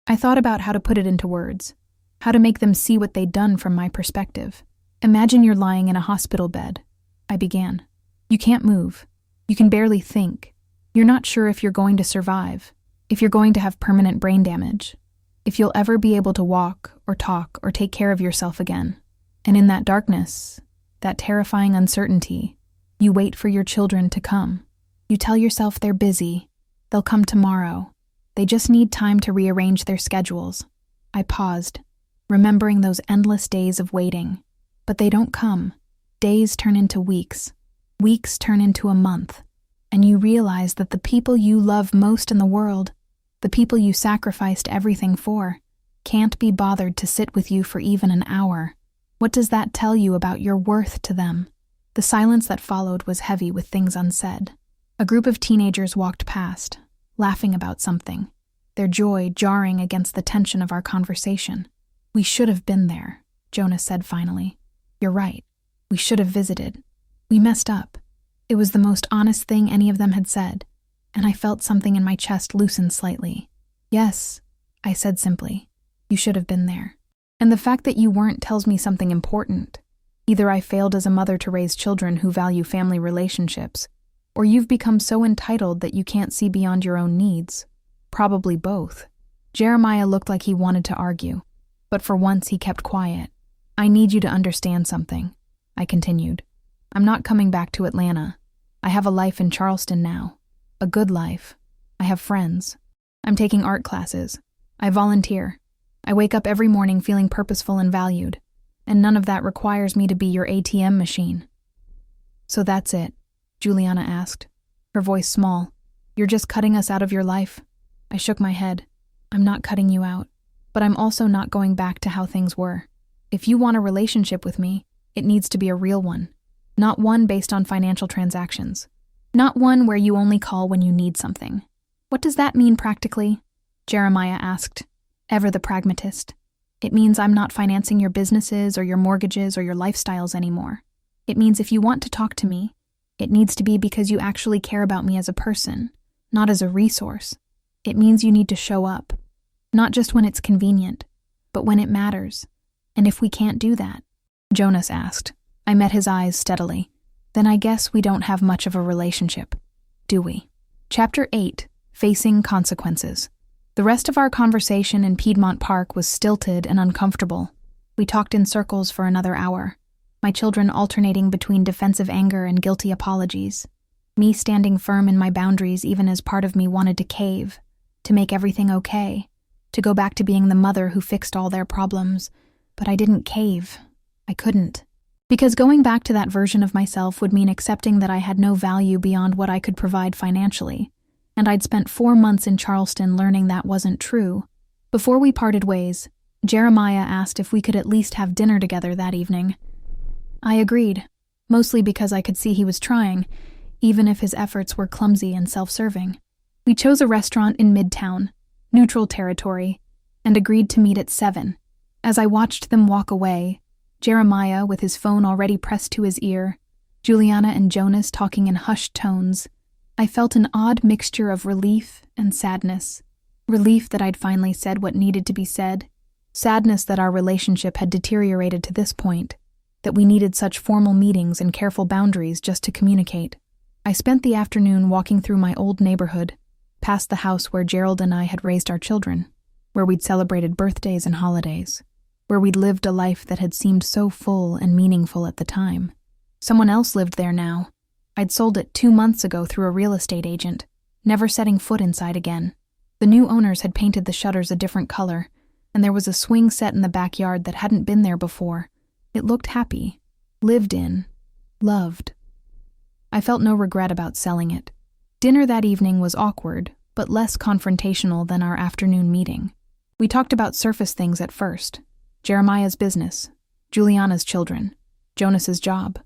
I thought about how to put it into words, how to make them see what they'd done from my perspective. "Imagine you're lying in a hospital bed," I began. "You can't move. You can barely think. You're not sure if you're going to survive, if you're going to have permanent brain damage, if you'll ever be able to walk or talk or take care of yourself again. And in that darkness, that terrifying uncertainty, you wait for your children to come. You tell yourself they're busy, they'll come tomorrow, they just need time to rearrange their schedules." I paused, remembering those endless days of waiting. But they don't come. Days turn into weeks. Weeks turn into a month. And you realize that the people you love most in the world, the people you sacrificed everything for, can't be bothered to sit with you for even an hour. What does that tell you about your worth to them? The silence that followed was heavy with things unsaid. A group of teenagers walked past, laughing about something, their joy jarring against the tension of our conversation. "We should have been there," Jonas said finally. "You're right. We should have visited. We messed up." It was the most honest thing any of them had said, and I felt something in my chest loosen slightly. "Yes," I said simply. "You should have been there. And the fact that you weren't tells me something important. Either I failed as a mother to raise children who value family relationships, or you've become so entitled that you can't see beyond your own needs. Probably both." Jeremiah looked like he wanted to argue, but for once he kept quiet. "I need you to understand something," I continued. "I'm not coming back to Atlanta. I have a life in Charleston now. A good life. I have friends. I'm taking art classes. I volunteer. I wake up every morning feeling purposeful and valued, and none of that requires me to be your ATM machine." "So that's it?" Juliana asked, her voice small. "You're just cutting us out of your life?" I shook my head. "I'm not cutting you out, but I'm also not going back to how things were. If you want a relationship with me, it needs to be a real one. Not one based on financial transactions. Not one where you only call when you need something." "What does that mean practically?" Jeremiah asked, ever the pragmatist. "It means I'm not financing your businesses or your mortgages or your lifestyles anymore. It means if you want to talk to me, it needs to be because you actually care about me as a person, not as a resource. It means you need to show up, not just when it's convenient, but when it matters. And if we can't do that," Jonas asked. I met his eyes steadily. "Then I guess we don't have much of a relationship, do we?" Chapter 8, Facing Consequences. The rest of our conversation in Piedmont Park was stilted and uncomfortable. We talked in circles for another hour, my children alternating between defensive anger and guilty apologies, me standing firm in my boundaries even as part of me wanted to cave, to make everything okay, to go back to being the mother who fixed all their problems. But I didn't cave. I couldn't. Because going back to that version of myself would mean accepting that I had no value beyond what I could provide financially, and I'd spent 4 months in Charleston learning that wasn't true. Before we parted ways, Jeremiah asked if we could at least have dinner together that evening. I agreed, mostly because I could see he was trying, even if his efforts were clumsy and self-serving. We chose a restaurant in Midtown, neutral territory, and agreed to meet at 7. As I watched them walk away, Jeremiah with his phone already pressed to his ear, Juliana and Jonas talking in hushed tones, I felt an odd mixture of relief and sadness. Relief that I'd finally said what needed to be said, sadness that our relationship had deteriorated to this point, that we needed such formal meetings and careful boundaries just to communicate. I spent the afternoon walking through my old neighborhood, past the house where Gerald and I had raised our children, where we'd celebrated birthdays and holidays, where we'd lived a life that had seemed so full and meaningful at the time. Someone else lived there now. I'd sold it 2 months ago through a real estate agent, never setting foot inside again. The new owners had painted the shutters a different color, and there was a swing set in the backyard that hadn't been there before. It looked happy, lived in, loved. I felt no regret about selling it. Dinner that evening was awkward, but less confrontational than our afternoon meeting. We talked about surface things at first. Jeremiah's business, Juliana's children, Jonas's job.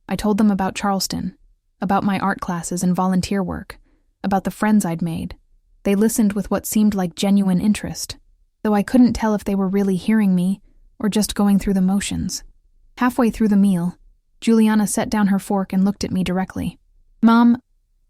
I told them about Charleston, about my art classes and volunteer work, about the friends I'd made. They listened with what seemed like genuine interest, though I couldn't tell if they were really hearing me or just going through the motions. Halfway through the meal, Juliana set down her fork and looked at me directly. "Mom,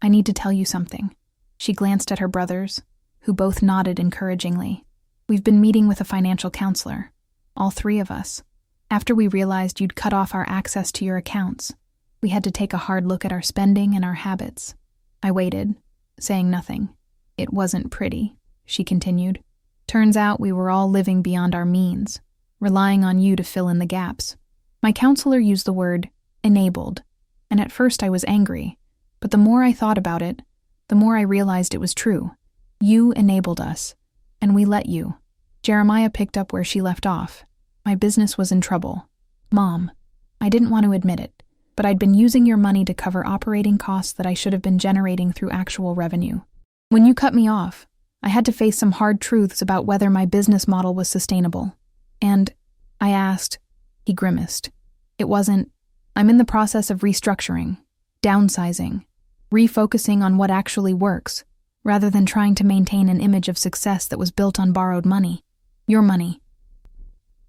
I need to tell you something." She glanced at her brothers, who both nodded encouragingly. "We've been meeting with a financial counselor, all 3 of us. After we realized you'd cut off our access to your accounts, we had to take a hard look at our spending and our habits." I waited, saying nothing. "It wasn't pretty," she continued. "Turns out we were all living beyond our means, relying on you to fill in the gaps." My counselor used the word enabled, and at first I was angry, but the more I thought about it, the more I realized it was true. You enabled us, and we let you. Jeremiah picked up where she left off. My business was in trouble. "Mom, I didn't want to admit it, but I'd been using your money to cover operating costs that I should have been generating through actual revenue. When you cut me off, I had to face some hard truths about whether my business model was sustainable. And I asked," he grimaced. "It wasn't, I'm in the process of restructuring, downsizing, refocusing on what actually works, rather than trying to maintain an image of success that was built on borrowed money. Your money."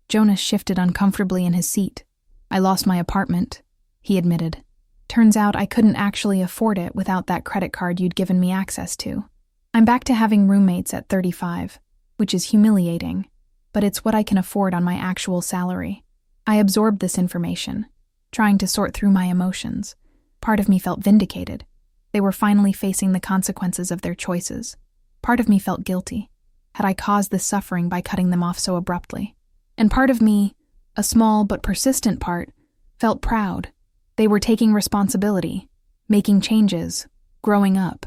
Jonas shifted uncomfortably in his seat. "I lost my apartment," he admitted. "Turns out I couldn't actually afford it without that credit card you'd given me access to. I'm back to having roommates at 35, which is humiliating, but it's what I can afford on my actual salary." I absorbed this information, trying to sort through my emotions. Part of me felt vindicated. They were finally facing the consequences of their choices. Part of me felt guilty. Had I caused this suffering by cutting them off so abruptly? And part of me, a small but persistent part, felt proud. They were taking responsibility, making changes, growing up.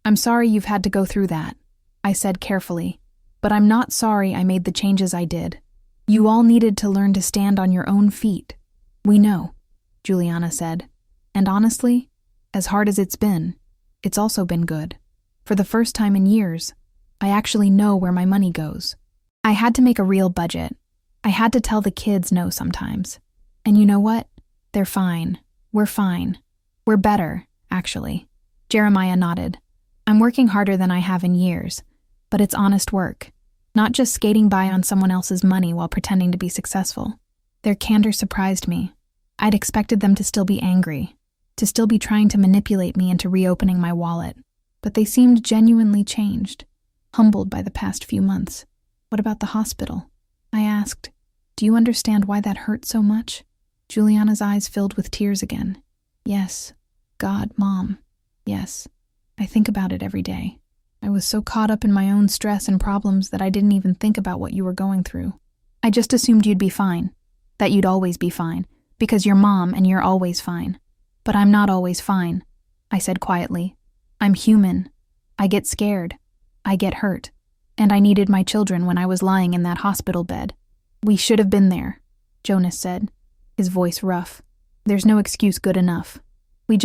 "I'm sorry you've had to go through that," I said carefully, "but I'm not sorry I made the changes I did. You all needed to learn to stand on your own feet." "We know," Juliana said. "And honestly, as hard as it's also been good. For the first time in years, I actually know where my money goes. I had to make a real budget. I had to tell the kids no sometimes. And you know what? They're fine. We're fine. We're better, actually." Jeremiah nodded. "I'm working harder than I have in years, but it's honest work, not just skating by on someone else's money while pretending to be successful." Their candor surprised me. I'd expected them to still be angry, to still be trying to manipulate me into reopening my wallet, but they seemed genuinely changed, humbled by the past few months. "What about the hospital?" I asked. "Do you understand why that hurt so much?" Juliana's eyes filled with tears again. "Yes. God, Mom. Yes. I think about it every day. I was so caught up in my own stress and problems that I didn't even think about what you were going through. I just assumed you'd be fine, that you'd always be fine, because you're Mom and you're always fine. But I'm not always fine," I said quietly. "I'm human. I get scared. I get hurt. And I needed my children when I was lying in that hospital bed." "We should have been there," Jonas said, his voice rough. "There's no excuse good enough. We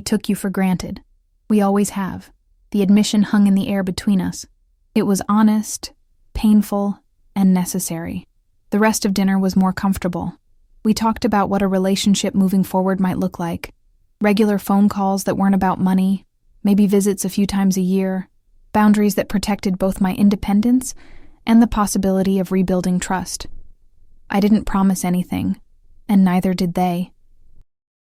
took you for granted. We always have." The admission hung in the air between us. It was honest, painful, and necessary. The rest of dinner was more comfortable. We talked about what a relationship moving forward might look like. Regular phone calls that weren't about money, maybe visits a few times a year, boundaries that protected both my independence and the possibility of rebuilding trust. I didn't promise anything, and neither did they.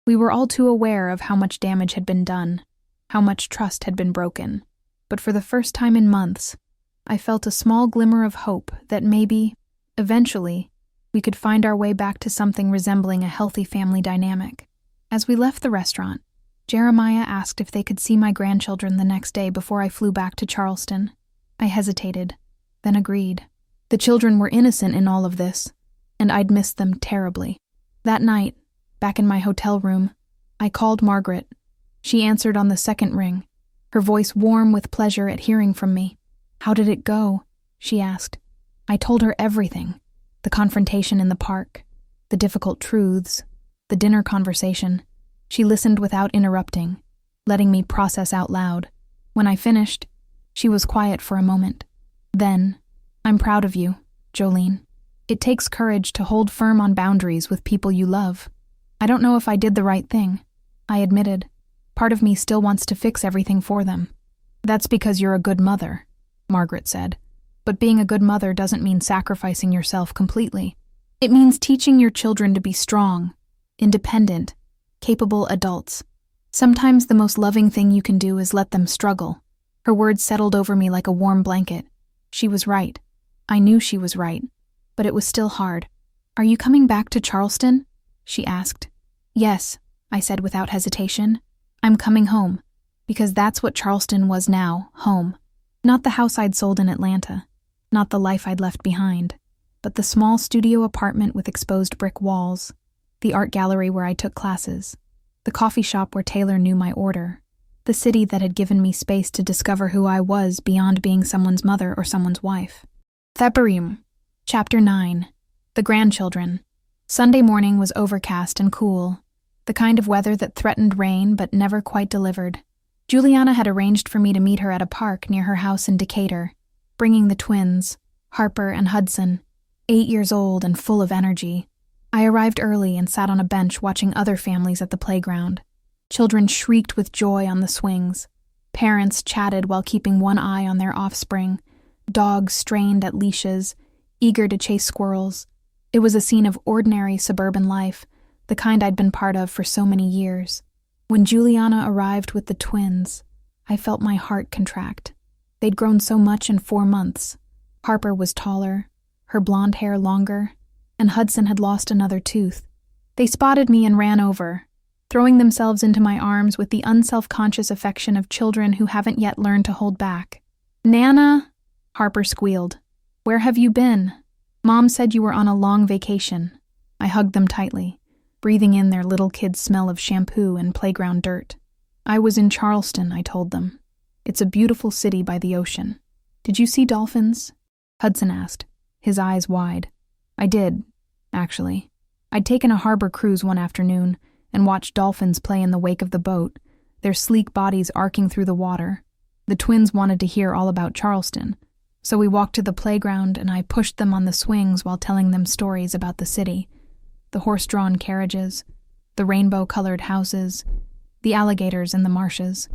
We were all too aware of how much damage had been done, how much trust had been broken. But for the first time in months, I felt a small glimmer of hope that maybe, eventually, we could find our way back to something resembling a healthy family dynamic. As we left the restaurant, Jeremiah asked if they could see my grandchildren the next day before I flew back to Charleston. I hesitated, then agreed. The children were innocent in all of this, and I'd missed them terribly. That night, back in my hotel room, I called Margaret. She answered on the second ring, her voice warm with pleasure at hearing from me. "How did it go?" she asked. I told her everything. The confrontation in the park, the difficult truths, the dinner conversation. She listened without interrupting, letting me process out loud. When I finished, she was quiet for a moment. Then, "I'm proud of you, Jolene. It takes courage to hold firm on boundaries with people you love. I don't know if I did the right thing," I admitted. "Part of me still wants to fix everything for them." "That's because you're a good mother," Margaret said. "But being a good mother doesn't mean sacrificing yourself completely. It means teaching your children to be strong, independent, capable adults. Sometimes the most loving thing you can do is let them struggle." Her words settled over me like a warm blanket. She was right. I knew she was right, but it was still hard. "Are you coming back to Charleston?" she asked. "Yes," I said without hesitation. "I'm coming home, because that's what Charleston was now, home. Not the house I'd sold in Atlanta, not the life I'd left behind, but the small studio apartment with exposed brick walls, the art gallery where I took classes, the coffee shop where Taylor knew my order, the city that had given me space to discover who I was beyond being someone's mother or someone's wife." February. Chapter 9. The Grandchildren. Sunday morning was overcast and cool, the kind of weather that threatened rain but never quite delivered. Juliana had arranged for me to meet her at a park near her house in Decatur, bringing the twins, Harper and Hudson, 8 years old and full of energy. I arrived early and sat on a bench watching other families at the playground. Children shrieked with joy on the swings. Parents chatted while keeping one eye on their offspring. Dogs strained at leashes, eager to chase squirrels. It was a scene of ordinary suburban life, the kind I'd been part of for so many years. When Juliana arrived with the twins, I felt my heart contract. They'd grown so much in 4 months. Harper was taller, her blonde hair longer, and Hudson had lost another tooth. They spotted me and ran over, throwing themselves into my arms with the unself-conscious affection of children who haven't yet learned to hold back. "Nana," Harper squealed. "Where have you been? Mom said you were on a long vacation." I hugged them tightly, breathing in their little kid's smell of shampoo and playground dirt. "I was in Charleston," I told them. "It's a beautiful city by the ocean." "Did you see dolphins?" Hudson asked, his eyes wide. "I did, actually. I'd taken a harbor cruise one afternoon and watched dolphins play in the wake of the boat, their sleek bodies arcing through the water. The twins wanted to hear all about Charleston, so we walked to the playground and I pushed them on the swings while telling them stories about the city. The horse-drawn carriages, the rainbow-colored houses, the alligators in the marshes.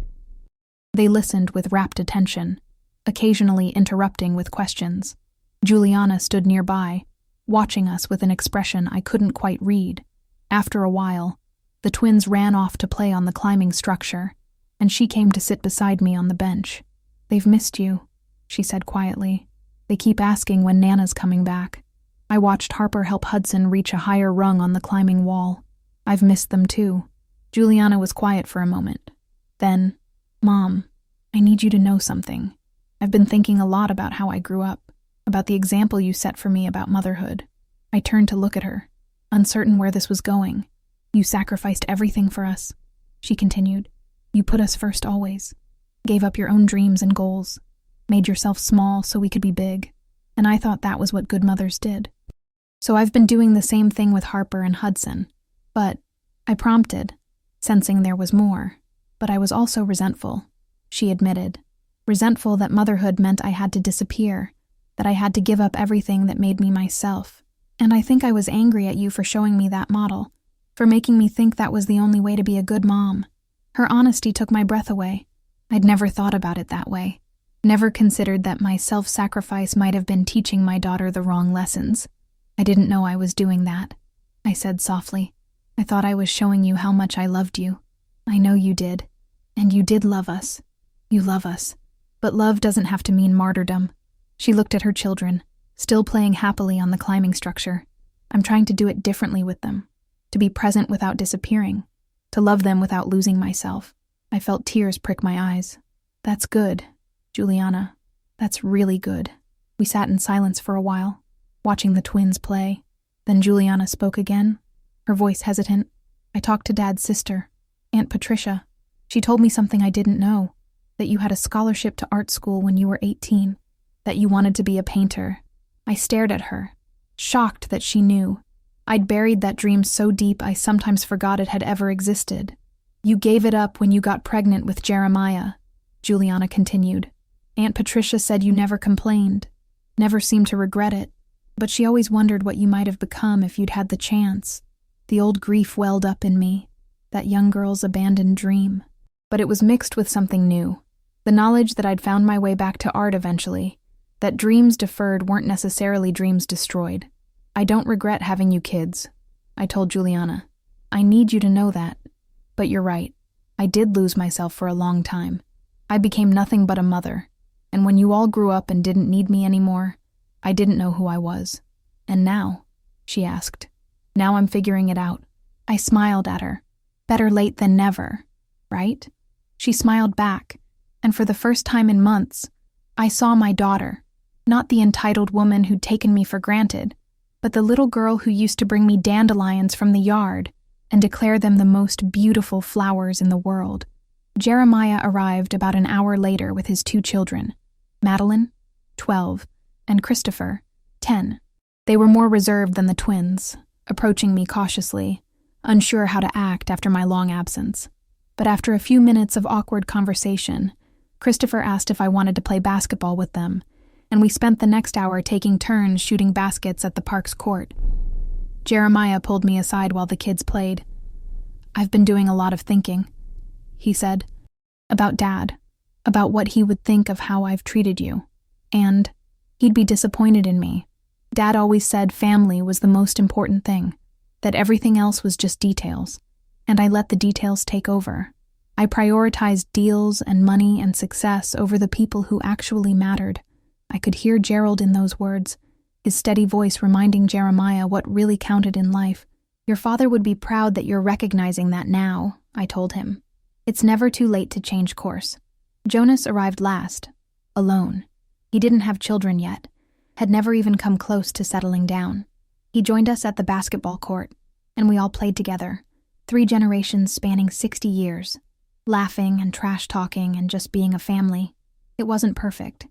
They listened with rapt attention, occasionally interrupting with questions. Juliana stood nearby, watching us with an expression I couldn't quite read. After a while, the twins ran off to play on the climbing structure, and she came to sit beside me on the bench. "They've missed you," she said quietly. "They keep asking when Nana's coming back." I watched Harper help Hudson reach a higher rung on the climbing wall. "I've missed them too." Juliana was quiet for a moment. Then, "Mom, I need you to know something. I've been thinking a lot about how I grew up, about the example you set for me about motherhood." I turned to look at her, uncertain where this was going. "You sacrificed everything for us," she continued. "You put us first always. Gave up your own dreams and goals. Made yourself small so we could be big. And I thought that was what good mothers did. So I've been doing the same thing with Harper and Hudson. But," I prompted, sensing there was more. "But I was also resentful," she admitted. Resentful that motherhood meant I had to disappear, that I had to give up everything that made me myself. And I think I was angry at you for showing me that model, for making me think that was the only way to be a good mom. Her honesty took my breath away. I'd never thought about it that way. Never considered that my self-sacrifice might have been teaching my daughter the wrong lessons. I didn't know I was doing that, I said softly. I thought I was showing you how much I loved you. I know you did. And you did love us. You love us. But love doesn't have to mean martyrdom. She looked at her children, still playing happily on the climbing structure. I'm trying to do it differently with them. To be present without disappearing. To love them without losing myself. I felt tears prick my eyes. That's good, Juliana. That's really good. We sat in silence for a while, watching the twins play. Then Juliana spoke again, her voice hesitant. I talked to Dad's sister, Aunt Patricia. She told me something I didn't know, that you had a scholarship to art school when you were 18, that you wanted to be a painter. I stared at her, shocked that she knew. I'd buried that dream so deep I sometimes forgot it had ever existed. You gave it up when you got pregnant with Jeremiah, Juliana continued. Aunt Patricia said you never complained, never seemed to regret it, but she always wondered what you might have become if you'd had the chance. The old grief welled up in me, that young girl's abandoned dream. But it was mixed with something new, the knowledge that I'd found my way back to art eventually, that dreams deferred weren't necessarily dreams destroyed. I don't regret having you kids, I told Juliana. I need you to know that. But you're right, I did lose myself for a long time. I became nothing but a mother, and when you all grew up and didn't need me anymore, I didn't know who I was. And now? She asked. Now I'm figuring it out. I smiled at her. Better late than never, right? She smiled back, and for the first time in months, I saw my daughter, not the entitled woman who'd taken me for granted, but the little girl who used to bring me dandelions from the yard and declare them the most beautiful flowers in the world. Jeremiah arrived about an hour later with his 2 children, Madeline, 12, and Christopher, 10. They were more reserved than the twins, approaching me cautiously, unsure how to act after my long absence. But after a few minutes of awkward conversation, Christopher asked if I wanted to play basketball with them, and we spent the next hour taking turns shooting baskets at the park's court. Jeremiah pulled me aside while the kids played. I've been doing a lot of thinking, he said, about Dad, about what he would think of how I've treated you, and he'd be disappointed in me. Dad always said family was the most important thing, that everything else was just details, and I let the details take over. I prioritized deals and money and success over the people who actually mattered. I could hear Gerald in those words, his steady voice reminding Jeremiah what really counted in life. Your father would be proud that you're recognizing that now, I told him. It's never too late to change course. Jonas arrived last, alone. He didn't have children yet, had never even come close to settling down. He joined us at the basketball court, and we all played together, 3 generations spanning 60 years, laughing and trash-talking and just being a family. It wasn't perfect.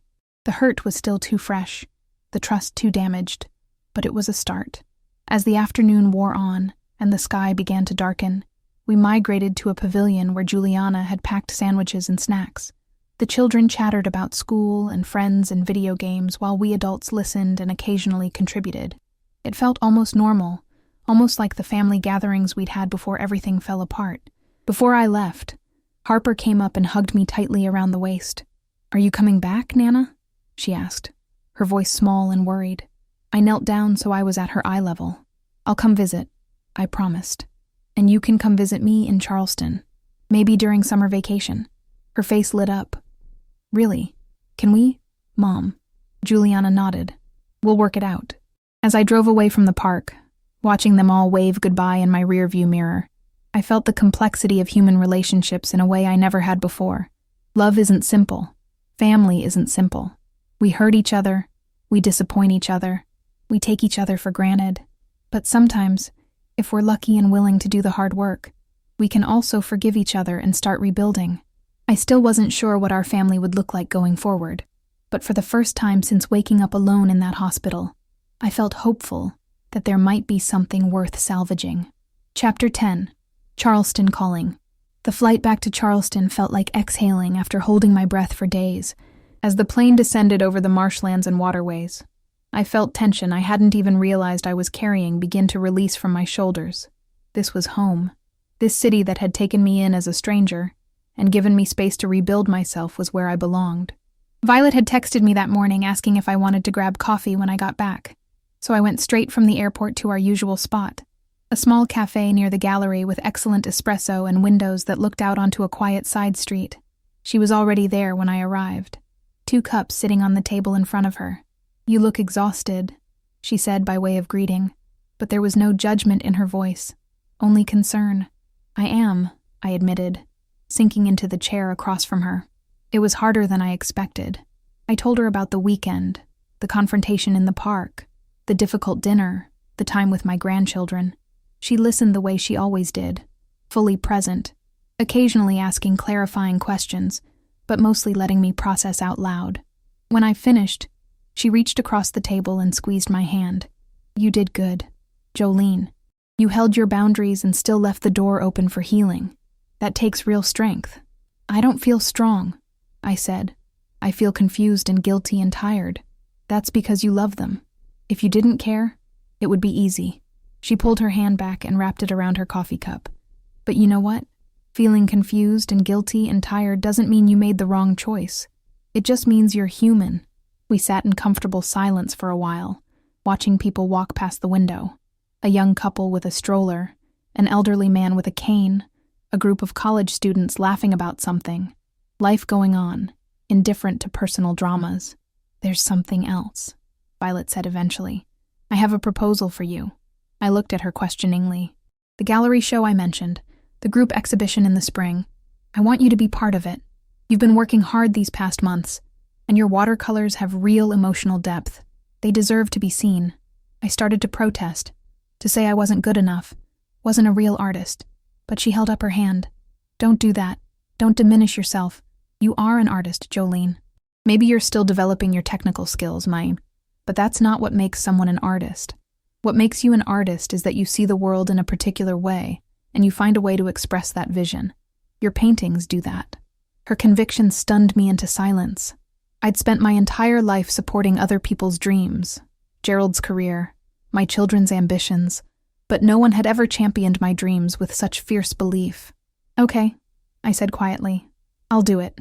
The hurt was still too fresh, the trust too damaged, but it was a start. As the afternoon wore on and the sky began to darken, we migrated to a pavilion where Juliana had packed sandwiches and snacks. The children chattered about school and friends and video games while we adults listened and occasionally contributed. It felt almost normal, almost like the family gatherings we'd had before everything fell apart. Before I left, Harper came up and hugged me tightly around the waist. Are you coming back, Nana? She asked, her voice small and worried. I knelt down so I was at her eye level. I'll come visit, I promised. And you can come visit me in Charleston, maybe during summer vacation. Her face lit up. Really? Can we? Mom. Juliana nodded. We'll work it out. As I drove away from the park, watching them all wave goodbye in my rearview mirror, I felt the complexity of human relationships in a way I never had before. Love isn't simple. Family isn't simple. We hurt each other. We disappoint each other. We take each other for granted. But sometimes, if we're lucky and willing to do the hard work, we can also forgive each other and start rebuilding. I still wasn't sure what our family would look like going forward, but for the first time since waking up alone in that hospital, I felt hopeful that there might be something worth salvaging. Chapter 10. Charleston Calling. The flight back to Charleston felt like exhaling after holding my breath for days, as the plane descended over the marshlands and waterways. I felt tension I hadn't even realized I was carrying begin to release from my shoulders. This was home. This city that had taken me in as a stranger and given me space to rebuild myself was where I belonged. Violet had texted me that morning asking if I wanted to grab coffee when I got back, so I went straight from the airport to our usual spot, a small cafe near the gallery with excellent espresso and windows that looked out onto a quiet side street. She was already there when I arrived, 2 cups sitting on the table in front of her. "You look exhausted," she said by way of greeting, but there was no judgment in her voice, only concern. "I am," I admitted, sinking into the chair across from her. It was harder than I expected. I told her about the weekend, the confrontation in the park, the difficult dinner, the time with my grandchildren. She listened the way she always did, fully present, occasionally asking clarifying questions, but mostly letting me process out loud. When I finished, she reached across the table and squeezed my hand. "You did good, Jolene. You held your boundaries and still left the door open for healing. That takes real strength." "I don't feel strong," I said. "I feel confused and guilty and tired. That's because you love them. If you didn't care, it would be easy." She pulled her hand back and wrapped it around her coffee cup. "But you know what? Feeling confused and guilty and tired doesn't mean you made the wrong choice. It just means you're human." We sat in comfortable silence for a while, watching people walk past the window. A young couple with a stroller, an elderly man with a cane, a group of college students laughing about something. Life going on, indifferent to personal dramas. "There's something else," Violet said eventually. "I have a proposal for you." I looked at her questioningly. "The gallery show I mentioned, the group exhibition in the spring. I want you to be part of it. You've been working hard these past months, and your watercolors have real emotional depth. They deserve to be seen." I started to protest, to say I wasn't good enough, wasn't a real artist, but she held up her hand. "Don't do that. Don't diminish yourself. You are an artist, Jolene. Maybe you're still developing your technical skills, but that's not what makes someone an artist. What makes you an artist is that you see the world in a particular way, and you find a way to express that vision. Your paintings do that." Her conviction stunned me into silence. I'd spent my entire life supporting other people's dreams, Gerald's career, my children's ambitions, but no one had ever championed my dreams with such fierce belief. "Okay," I said quietly. "I'll do it."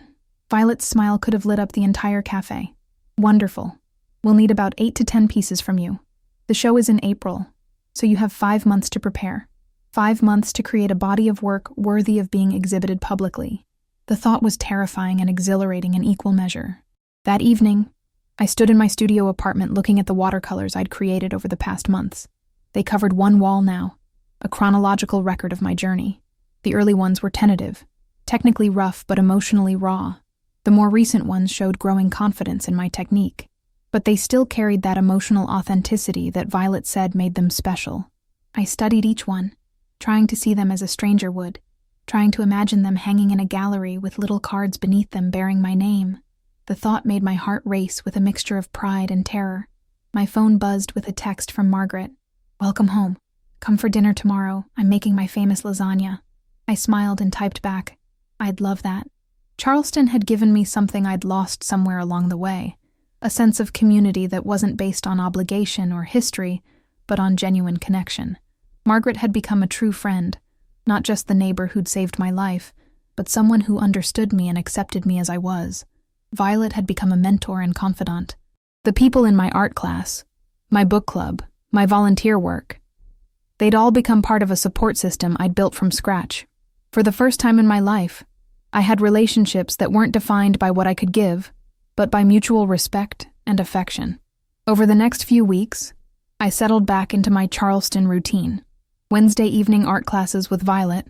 Violet's smile could have lit up the entire cafe. "Wonderful. We'll need about 8 to 10 pieces from you. The show is in April, so you have 5 months to prepare. 5 months to create a body of work worthy of being exhibited publicly." The thought was terrifying and exhilarating in equal measure. That evening, I stood in my studio apartment looking at the watercolors I'd created over the past months. They covered one wall now, a chronological record of my journey. The early ones were tentative, technically rough but emotionally raw. The more recent ones showed growing confidence in my technique. But they still carried that emotional authenticity that Violet said made them special. I studied each one, trying to see them as a stranger would, trying to imagine them hanging in a gallery with little cards beneath them bearing my name. The thought made my heart race with a mixture of pride and terror. My phone buzzed with a text from Margaret. "Welcome home. Come for dinner tomorrow. I'm making my famous lasagna." I smiled and typed back, "I'd love that." Charleston had given me something I'd lost somewhere along the way. A sense of community that wasn't based on obligation or history, but on genuine connection. Margaret had become a true friend, not just the neighbor who'd saved my life, but someone who understood me and accepted me as I was. Violet had become a mentor and confidant. The people in my art class, my book club, my volunteer work, they'd all become part of a support system I'd built from scratch. For the first time in my life, I had relationships that weren't defined by what I could give, but by mutual respect and affection. Over the next few weeks, I settled back into my Charleston routine. Wednesday evening art classes with Violet,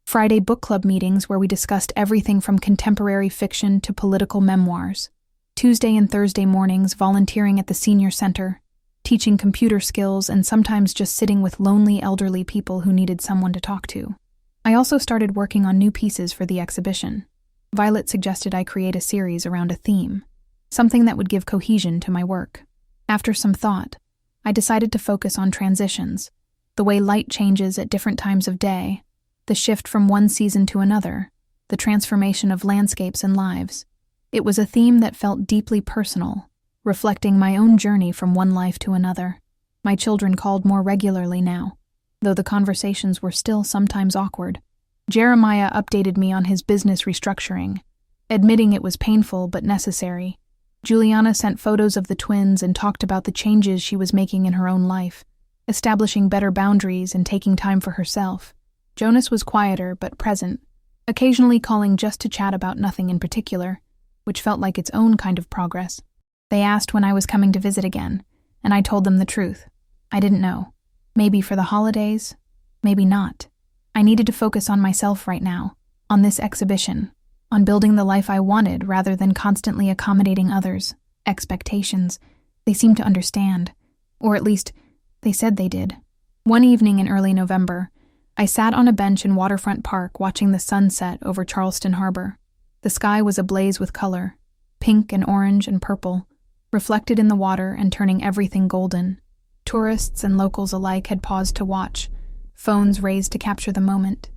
Friday book club meetings where we discussed everything from contemporary fiction to political memoirs, Tuesday and Thursday mornings volunteering at the senior center, teaching computer skills and sometimes just sitting with lonely elderly people who needed someone to talk to. I also started working on new pieces for the exhibition. Violet suggested I create a series around a theme, something that would give cohesion to my work. After some thought, I decided to focus on transitions, the way light changes at different times of day, the shift from one season to another, the transformation of landscapes and lives. It was a theme that felt deeply personal, reflecting my own journey from one life to another. My children called more regularly now, though the conversations were still sometimes awkward. Jeremiah updated me on his business restructuring, admitting it was painful but necessary. Juliana sent photos of the twins and talked about the changes she was making in her own life, establishing better boundaries and taking time for herself. Jonas was quieter but present, occasionally calling just to chat about nothing in particular, which felt like its own kind of progress. They asked when I was coming to visit again, and I told them the truth. I didn't know. Maybe for the holidays, maybe not. I needed to focus on myself right now, on this exhibition, on building the life I wanted rather than constantly accommodating others' expectations. They seemed to understand, or at least they said they did. One evening in early November, I sat on a bench in Waterfront Park watching the sun set over Charleston Harbor. The sky was ablaze with color, pink and orange and purple, reflected in the water and turning everything golden. Tourists and locals alike had paused to watch, phones raised to capture the moment,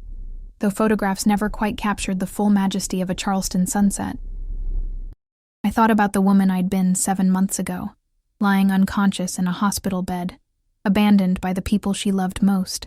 though photographs never quite captured the full majesty of a Charleston sunset. I thought about the woman I'd been 7 months ago, lying unconscious in a hospital bed, abandoned by the people she loved most.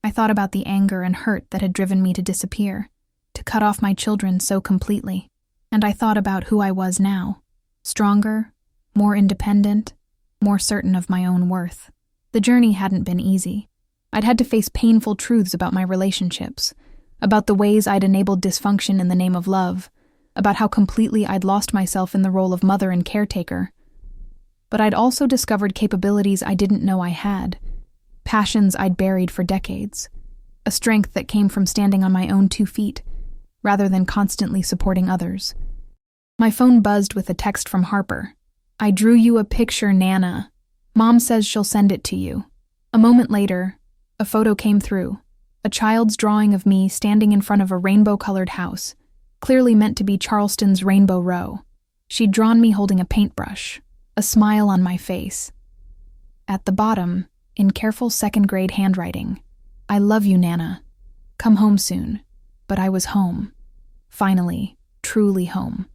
I thought about the anger and hurt that had driven me to disappear, to cut off my children so completely. And I thought about who I was now, stronger, more independent, more certain of my own worth. The journey hadn't been easy. I'd had to face painful truths about my relationships, about the ways I'd enabled dysfunction in the name of love, about how completely I'd lost myself in the role of mother and caretaker. But I'd also discovered capabilities I didn't know I had, passions I'd buried for decades, a strength that came from standing on my own 2 feet, rather than constantly supporting others. My phone buzzed with a text from Harper. "I drew you a picture, Nana. Mom says she'll send it to you." A moment later, a photo came through, a child's drawing of me standing in front of a rainbow-colored house, clearly meant to be Charleston's Rainbow Row. She'd drawn me holding a paintbrush, a smile on my face. At the bottom, in careful second-grade handwriting, "I love you, Nana. Come home soon." But I was home. Finally, truly home.